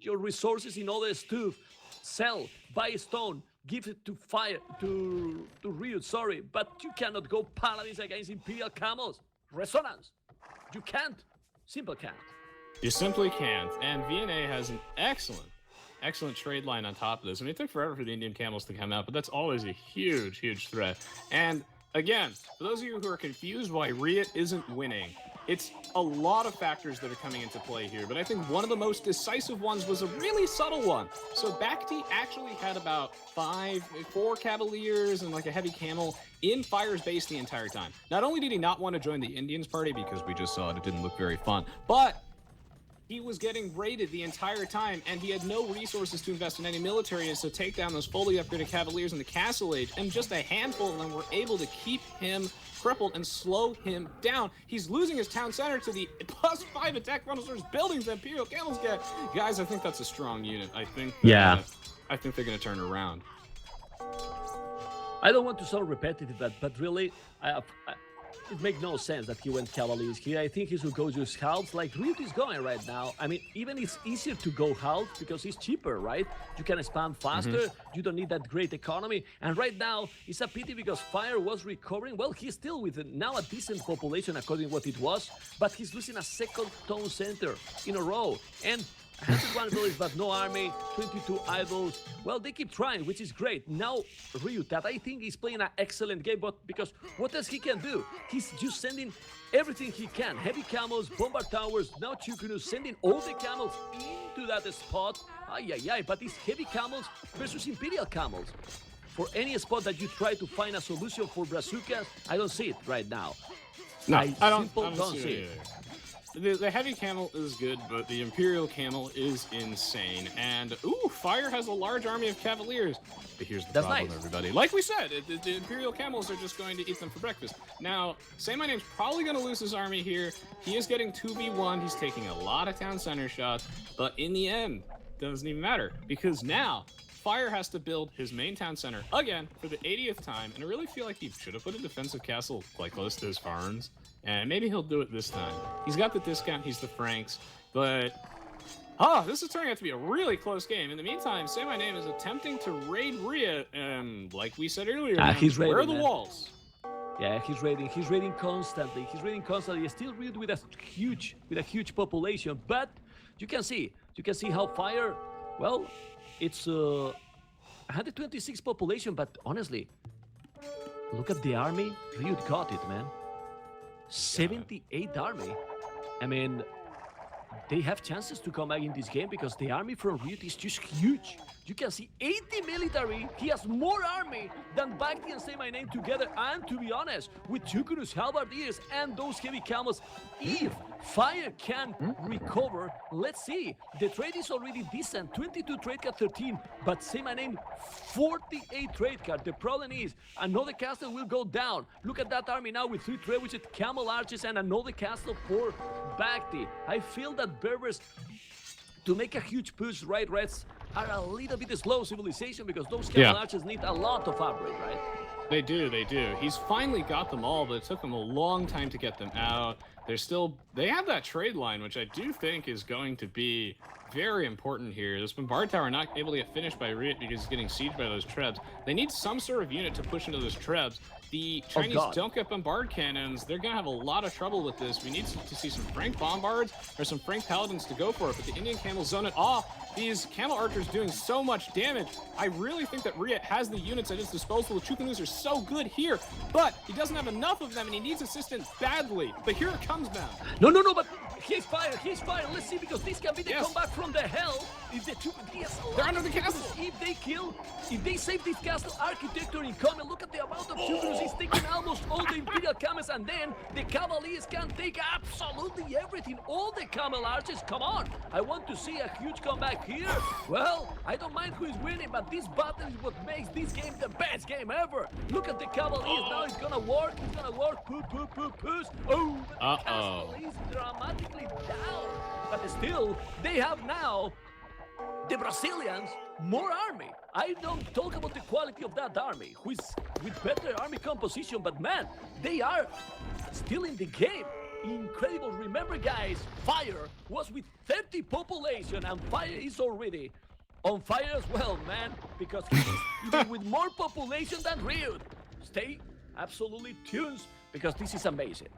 your resources in other stuff. Sell, buy stone, give it to Fire, to Riot, sorry. But you cannot go Paladins against Imperial Camels. Resonance. You can't. Simple can't. You simply can't. And VNA has an excellent trade line on top of this. I mean, it took forever for the Indian Camels to come out, but that's always a huge threat. And again, for those of you who are confused why Riot isn't winning, it's a lot of factors that are coming into play here, but I think one of the most decisive ones was a really subtle one. So BzK actually had about 4 Cavaliers and like a heavy camel in Fire's base the entire time. Not only did he not want to join the Indians party because we just saw it didn't look very fun, but he was getting raided the entire time, and he had no resources to invest in any military, and so take down those fully upgraded Cavaliers in the Castle Age, and just a handful of them were able to keep him crippled and slow him down. He's losing his town center to the +5 attack bonus buildings that Imperial Camels get. Guys, I think that's a strong unit. I think I think they're going to turn around. I don't want to sound repetitive, but really, it makes no sense that he went Cavaliers here. I think he should go just halves like Riot is going right now. I mean, even it's easier to go halves because it's cheaper, right? You can expand faster. You don't need that great economy. And right now, it's a pity because Fire was recovering. Well, he's still with now a decent population according to what it was, but he's losing a second town center in a row. And 101 villages, but no army, 22 idols. Well, they keep trying, which is great. Now, Riot, that I think is playing an excellent game, but because what else he can do? He's just sending everything he can. Heavy camels, bombard towers, now Chukunus, sending all the camels into that spot. But it's heavy camels versus Imperial camels. For any spot that you try to find a solution for bazookas, I don't see it right now. No, I don't see it. The heavy camel is good, but the Imperial camel is insane. And, Fire has a large army of Cavaliers. But here's the problem, everybody. Like we said, the Imperial camels are just going to eat them for breakfast. Now, Say My Name's probably going to lose his army here. He is getting 2v1. He's taking a lot of town center shots. But in the end, doesn't even matter. Because now, Fire has to build his main town center again for the 80th time. And I really feel like he should have put a defensive castle like close to his farms. And maybe he'll do it this time. He's got the discount, he's the Franks, but this is turning out to be a really close game. In the meantime, Say My Name is attempting to raid Riot, and like we said earlier, where are the walls? Yeah, he's raiding constantly. He's still Riot with a huge population, but you can see how Fire, well, it's 126 population, but honestly, look at the army. Riot got it, man. 78 army. I mean, they have chances to come back in this game because the army from Riot is just huge. You can see 80 military. He has more army than BzK and Say My Name together. And to be honest, with Chukunus, Halberdiers, and those heavy camels, if Fire can recover. Let's see. The trade is already decent. 22 trade card, 13. But say my name, 48 trade card. The problem is another castle will go down. Look at that army now with 3 trade with camel archers and another castle for Bhakti. I feel that Berbers, to make a huge push, right, Reds, are a little bit slow civilization because those camel archers need a lot of upgrade, right? They do, they do. He's finally got them all, but it took him a long time to get them out. They have that trade line, which I do think is going to be very important here. This Bombard Tower not able to get finished by Riot because he's getting sieged by those Trebs. They need some sort of unit to push into those Trebs. The Chinese don't get bombard cannons. They're going to have a lot of trouble with this. We need to see some Frank Bombards or some Frank Paladins to go for it, but the Indian Camels zone it off. These Camel Archers doing so much damage. I really think that Riot has the units at his disposal. The Chukanus are so good here, but he doesn't have enough of them, and he needs assistance badly. But here it comes now. No, but he's fired. Let's see, because this can be the comeback from the hell. If the Chukanus, they're under the castle. If they save this castle architecture in common, look at the amount of Chukanus. He's taking almost all the Imperial Camels, and then the Cavaliers can take absolutely everything. All the Camel Archers, come on. I want to see a huge comeback here. Well, I don't mind who is winning, but this battle is what makes this game the best game ever. Look at the Cavaliers. Now it's gonna work. Push. Oh, but the castle is dramatically down. But still, they have now the Brazilians more army. I don't talk about the quality of that army, who is with better army composition, but man, they are still in the game. Incredible. Remember, guys, Fire was with 30 population, and Fire is already on fire as well, man, because he's even with more population than Riot. Stay absolutely tuned, because this is amazing.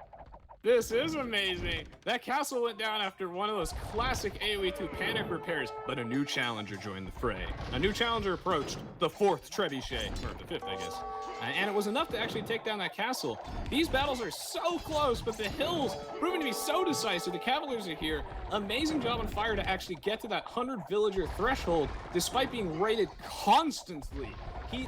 This is amazing. That castle went down after one of those classic AoE 2 panic repairs, but a new challenger joined the fray. A new challenger approached, the 4th Trebuchet, or the 5th, I guess. And it was enough to actually take down that castle. These battles are so close, but the hills proving to be so decisive. The Cavaliers are here. Amazing job on Fire to actually get to that 100 villager threshold, despite being raided constantly.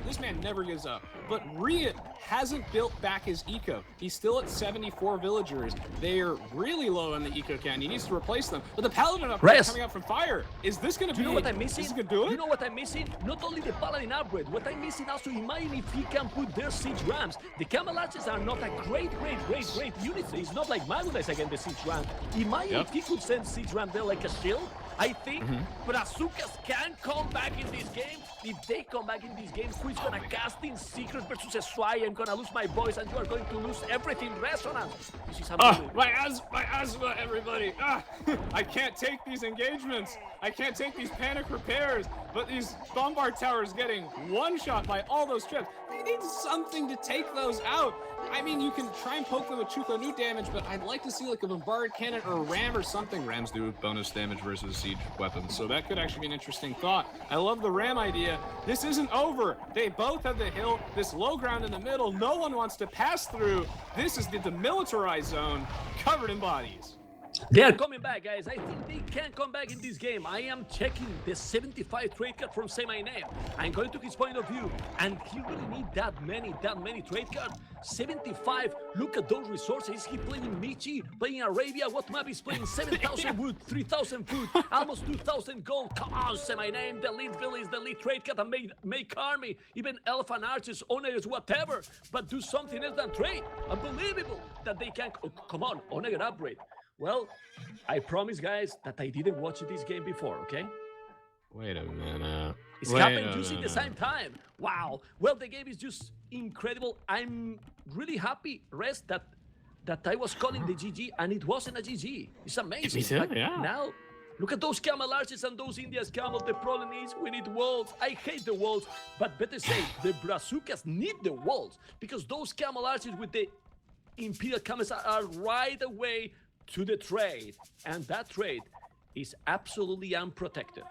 This man never gives up. But Riot hasn't built back his eco. He's still at 74 villagers. They're really low on the eco count. He needs to replace them. But the Paladin upgrade coming out from Fire. Is this going to be... You know what I'm missing? Is this gonna do it? You know what I'm missing? Not only the Paladin upgrade. What I'm missing also, imagine if he can put their siege rams. The Camel Archers are not a great unit. It's not like Magulas against the siege ram. Imagine if he could send siege ram there like a shield. I think Brazucas can come back in this game. If they come back in this game, who is gonna cast in Secret versus a Swai? I'm gonna lose my voice, and you are going to lose everything. Resonance. This is amazing. My asthma, everybody. I can't take these engagements. I can't take these panic repairs. But these Bombard Towers getting one-shot by all those trips. They need something to take those out. I mean, you can try and poke them with Chukonu damage, but I'd like to see like a Bombard Cannon or a Ram or something. Rams do bonus damage versus siege weapons, so that could actually be an interesting thought. I love the Ram idea. This isn't over. They both have the hill, this low ground in the middle. No one wants to pass through. This is the demilitarized zone covered in bodies. They are coming back, guys. I think they can come back in this game. I am checking the 75 trade card from Say My Name. I'm going to his point of view, and he really need that many trade cards. 75. Look at those resources. Is he playing Michi, playing Arabia? What map is playing? 7,000 wood, 3,000 food, almost 2,000 gold. Come on, Say My Name. The lead village, the lead trade card, and make army, even elephant archers, owners, whatever. But do something else than trade. Unbelievable that they can. Oh, come on, Onager upgrade. Well, I promise, guys, that I didn't watch this game before, okay? Wait a minute. It's happened just at the same time. Wow. Well, the game is just incredible. I'm really happy, Rest, that I was calling the GG, and it wasn't a GG. It's amazing. Me too, yeah. Now, look at those Camel Archers and those India's Camel. The problem is we need walls. I hate the walls, but better say, the Brazucas need the walls, because those Camel Archers with the Imperial Camels are right away to the trade, and that trade is absolutely unprotected.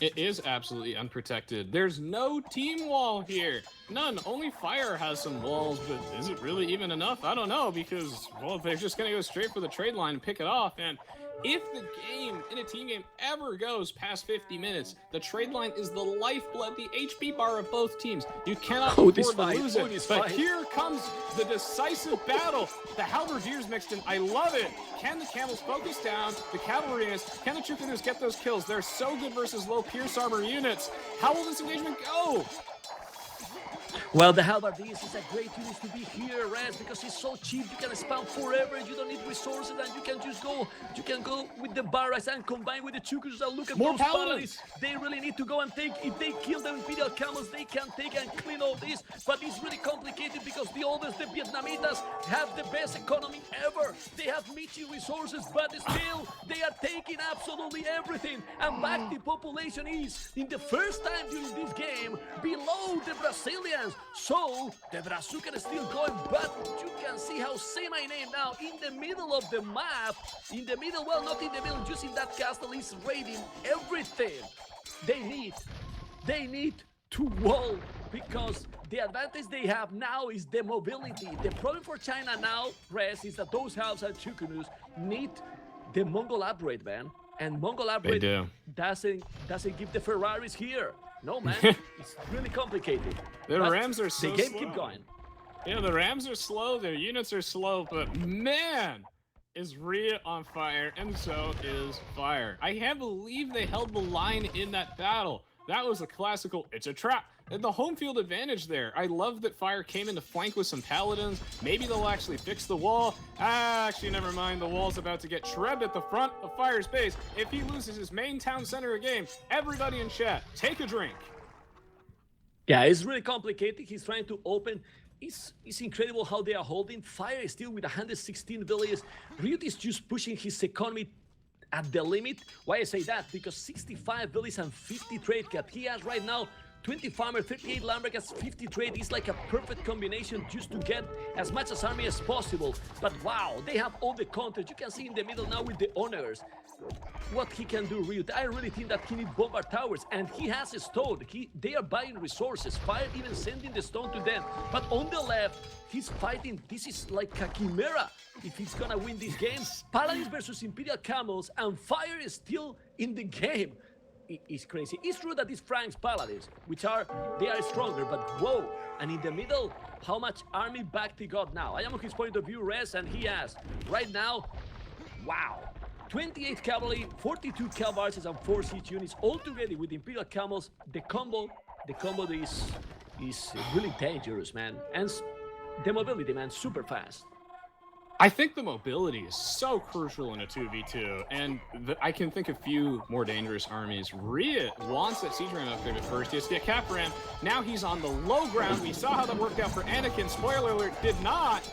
It is absolutely unprotected. There's no team wall here. None. Only Fire has some walls, but is it really even enough? I don't know, because, well, they're just going to go straight for the trade line and pick it off, and If the game in a team game ever goes past 50 minutes, the trade line is the lifeblood, the HP bar of both teams. You cannot afford to lose it. But here comes the decisive battle. The halberdiers mixed in. I love it. Can the camels focus down the cavalryans? Can the Chukanus get those kills? They're so good versus low pierce armor units. How will this engagement go? Well, the halberdiers is a great unit to be here, Raz, because it's so cheap. You can spam forever. You don't need resources, and you can just go. You can go with the barracks and combine with the Chukus. And look at more those paladins. They really need to go and take. If they kill the Imperial camels, they can take and clean all this. But it's really complicated because the oldest, the Vietnamitas, have the best economy ever. They have Michi resources, but still they are taking absolutely everything. And back the population is, in the first time during this game, below the Brazilians. So the Brazucan is still going, but you can see how, say my name now, in the middle of the map, in the middle, well, not in the middle, just in that castle is raiding everything. They need to wall, because the advantage they have now is the mobility. The problem for China now, Res, is that those halves and Chukunus need the Mongol upgrade, man. And Mongol upgrade doesn't give the Ferraris here. No, man, it's really complicated. The Rams are so slow. The game keep going. Yeah, the Rams are slow, their units are slow, but man, is Rhea on fire, and so is Fire. I can't believe they held the line in that battle. That was a classical, it's a trap. And the home field advantage there. I love that Fire came in to flank with some paladins. Maybe they'll actually fix the wall. Actually, never mind. The wall's about to get shredded at the front of Fire's base. If he loses his main town center of game, everybody in chat, take a drink. Yeah, it's really complicated. He's trying to open. It's incredible how they are holding. Fire is still with 116 villages. Ryut is just pushing his economy at the limit. Why I say that? Because 65 villages and 50 trade cap. He has right now 20 farmer, 38 Lambergas, 50 trade is like a perfect combination just to get as much as army as possible. But wow, they have all the counters. You can see in the middle now with the honors what he can do, Ryut. I really think that he needs bombard towers, and he has a stone. They are buying resources. Fire even sending the stone to them. But on the left, he's fighting. This is like a chimera if he's gonna win this game. Paladins versus Imperial Camels, and Fire is still in the game. It's crazy. It's true that these Franks Paladins, they are stronger, but whoa. And in the middle, how much army back he got now? I am on his point of view, Res, and he has right now, wow, 28 cavalry, 42 cavalries, and 4 siege units all together with Imperial Camels. The combo is really dangerous, man. And the mobility, man, super fast. I think the mobility is so crucial in a 2v2, and I can think of few more dangerous armies. Rhea wants that siege ram upgrade at first. He has to get cap ram. Now he's on the low ground. We saw how that worked out for Anakin. Spoiler alert, did not.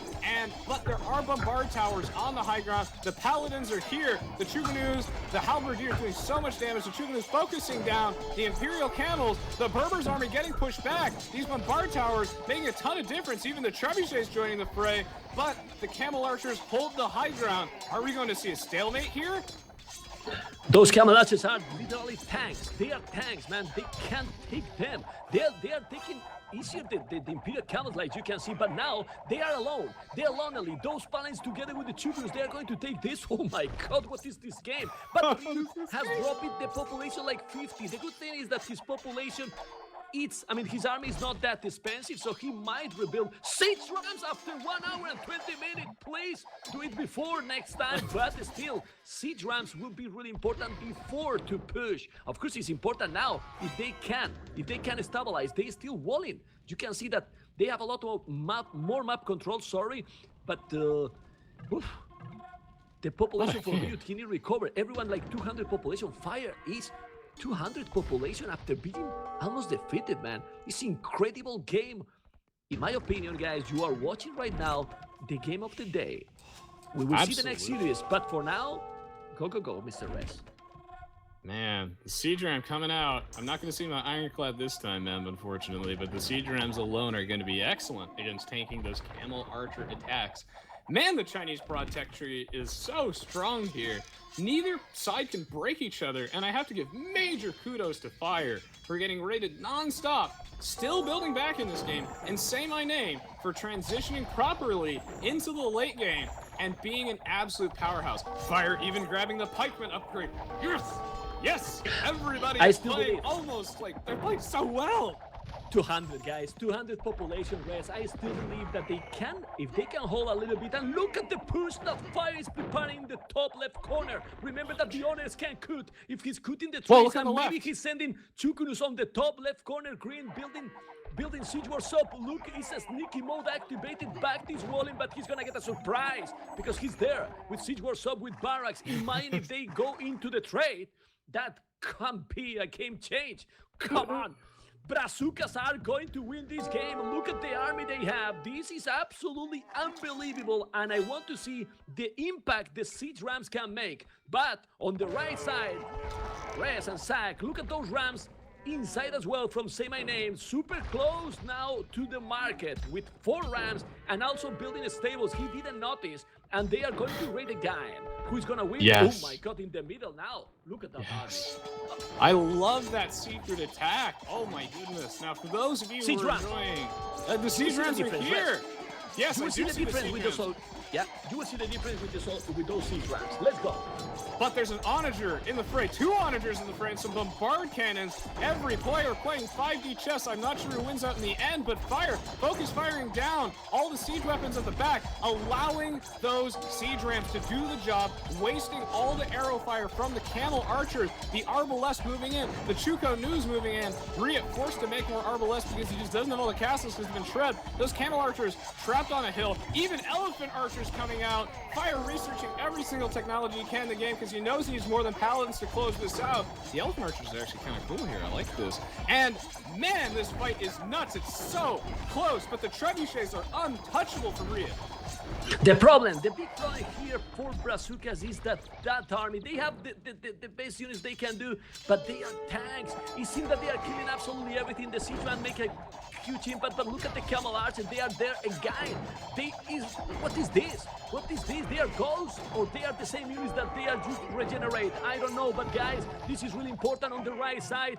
But there are bombard towers on the high ground. The paladins are here. The Chuganus, the halberdiers doing so much damage. The Chuganus focusing down the Imperial camels. The Berbers army getting pushed back. These bombard towers making a ton of difference. Even the trebuchets joining the fray. But the camel archers hold the high ground. Are we going to see a stalemate here? Those camel archers are literally tanks. They are tanks, man. They can't take them. They are taking easier the Imperial camels, like you can see. But now they are alone. They are lonely. Those paladins together with the troopers, they are going to take this. Oh my God, what is this game? But Ryut has dropped the population like 50. The good thing is that his population, his army is not that expensive, so he might rebuild siege rams after 1 hour and 20 minutes. Please do it before next time. But still, siege rams will be really important before to push. Of course, it's important now. If they can stabilize, they still walling. You can see that they have a lot of more map control. Sorry, but the population for Ryut, he need to recover. Everyone like 200 population. Fire is 200 population after being almost defeated, man. It's incredible game. In my opinion, guys, you are watching right now the game of the day. We will see the next series, but for now, go, Mr. Res. Man, the siege ram coming out. I'm not going to see my ironclad this time, man, unfortunately, but the siege rams alone are going to be excellent against tanking those camel archer attacks. Man, the Chinese broad tech tree is so strong here. Neither side can break each other, and I have to give major kudos to Fire for getting raided non-stop still building back in this game, and Say My Name for transitioning properly into the late game and being an absolute powerhouse. Fire even grabbing the pikeman upgrade. Yes! Yes! Everybody is playing almost like they're playing so well. 200 guys, 200 population res. I still believe that they can, if they can hold a little bit. And look at the push that Fire is preparing in the top left corner. Remember that the owners can cut. If he's cutting the trees, and maybe he's sending Chukunus on the top left corner, green building siege wars up. Look, it's a sneaky mode activated. Back this rolling, but he's gonna get a surprise because he's there with siege wars up with barracks. Imagine if they go into the trade, that can be a game change. Come on. Brazucas are going to win this game. Look at the army they have. This is absolutely unbelievable, and I want to see the impact the siege rams can make. But on the right side, Rez and Zach, look at those rams inside as well from Say My Name. Super close now to the market with 4 rams and also building stables he didn't notice. And they are going to raid a guy who's going to win. Yes. Oh my God, in the middle now. Look at that army. I love that secret attack. Oh my goodness. Now, for those of you who are enjoying, the siege rams are here. Yes, you will see the difference with those. Yeah, you will see the difference with those siege rams. Let's go. But there's an onager in the fray, 2 onagers in the fray, and some bombard cannons. Every player playing 5D chess. I'm not sure who wins out in the end, but Fire, focus firing down all the siege weapons at the back, allowing those siege rams to do the job, wasting all the arrow fire from the camel archers. The arbalest moving in, the Chuko News moving in. Riot forced to make more arbalest because he just doesn't have all the castles because he's been shred. Those camel archers trapped on a hill. Even elephant archers coming out. Fire researching every single technology he can in the game because he knows he needs more than paladins to close this out. The elephant archers are actually kind of cool here. I like this. And man, this fight is nuts. It's so close, but the trebuchets are untouchable for Riot. The big problem here for Brazucas is that army, they have the best units they can do, but they are tanks. It seems that they are killing absolutely everything. The siege man make a huge impact, but look at the camel archers, they are there again. What is this? What is this? They are ghosts, or they are the same units that they are just regenerate? I don't know, but guys, this is really important on the right side.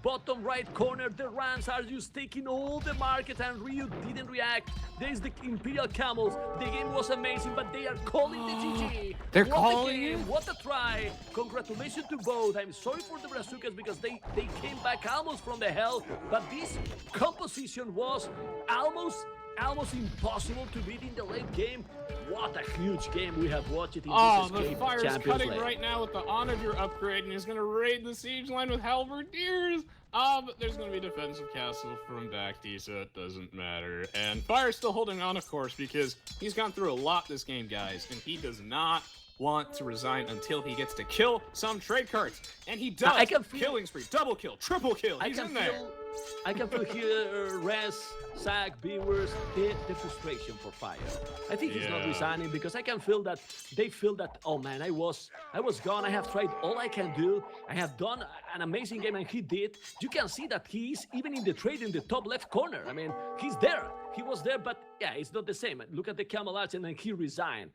Bottom right corner, the Rams are just taking all the market, and Ryu didn't react. There's the Imperial Camels. The game was amazing, but they are calling the GG. They're what calling a game, what a try. Congratulations to both. I'm sorry for the Brazucas because they came back almost from the hell, but this composition was almost impossible to beat in the late game. What a huge game we have watched it in this the Escape Fire's Champions cutting League. right now with the Onager upgrade, and he's going to raid the siege line with halberdiers. But there's going to be a defensive castle from back D, so it doesn't matter. And Fire's still holding on, of course, because he's gone through a lot this game, guys, and he does not want to resign until he gets to kill some trade cards. And he does. I can feel, killing spree, double kill, triple kill. He's in there. I can feel here Rez, Zach, Beavers, the frustration for Fire. I think he's not resigning because I can feel that they feel that, oh man, I was gone. I have tried all I can do. I have done an amazing game, and he did. You can see that he is even in the trade in the top left corner. I mean, he's there. He was there, but yeah, it's not the same. Look at the Camel Arch, and then he resigned.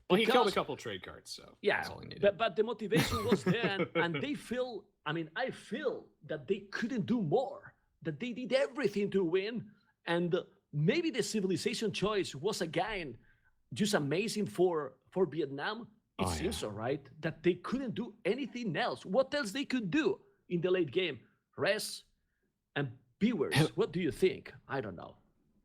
Well, he killed a couple trade cards, so yeah, that's all he needed. But the motivation was there, and they feel, I mean, I feel that they couldn't do more, that they did everything to win, and maybe the civilization choice was again just amazing for Vietnam. It seems so, right? That they couldn't do anything else. What else they could do in the late game? Rest and Beavers. What do you think? I don't know.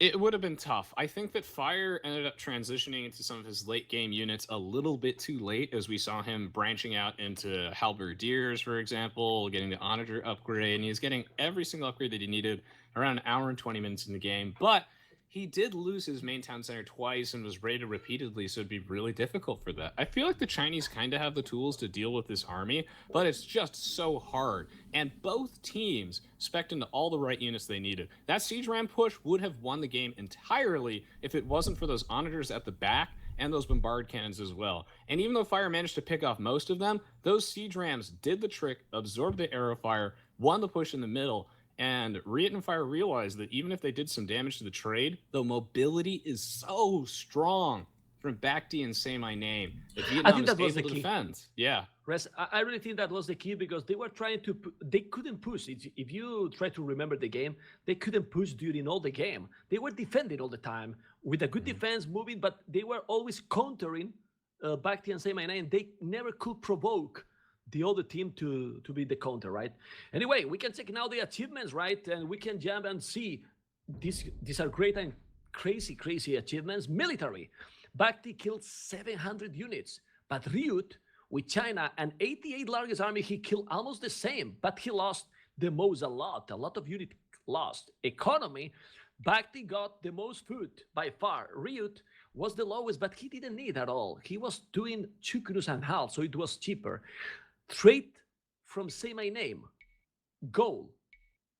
It would have been tough. I think that Fire ended up transitioning into some of his late game units a little bit too late, as we saw him branching out into halberdiers, for example, getting the Onager upgrade, and he was getting every single upgrade that he needed around an hour and 20 minutes in the game. But he did lose his main town center twice and was raided repeatedly, so it'd be really difficult for that. I feel like the Chinese kind of have the tools to deal with this army, but it's just so hard. And both teams spec'd into all the right units they needed. That siege ram push would have won the game entirely if it wasn't for those onagers at the back and those bombard cannons as well. And even though Fire managed to pick off most of them, those siege rams did the trick, absorbed the arrow fire, won the push in the middle. And Riot and Fire realized that even if they did some damage to the trade, the mobility is so strong from back D and Say My Name that Vietnam is able to defend. Yeah. I really think that was the key because they were trying to, they couldn't push. If you try to remember the game, they couldn't push during all the game. They were defending all the time with a good defense moving, but they were always countering BzK and Semi9, and they never could provoke the other team to be the counter, right? Anyway, we can check now the achievements, right? And we can jump and see these are great and crazy achievements. Military. BzK killed 700 units, but Ryut, with China and 88 largest army, he killed almost the same, but he lost the most, a lot of units lost. Economy, BzK got the most food by far. Ryut was the lowest, but he didn't need at all. He was doing 2 kudos and half, so it was cheaper. Trade from say my name, goal,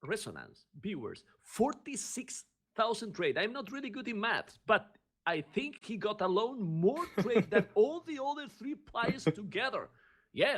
resonance, viewers, 46,000 trade. I'm not really good in maths, but I think he got alone more trade than all the other 3 players together.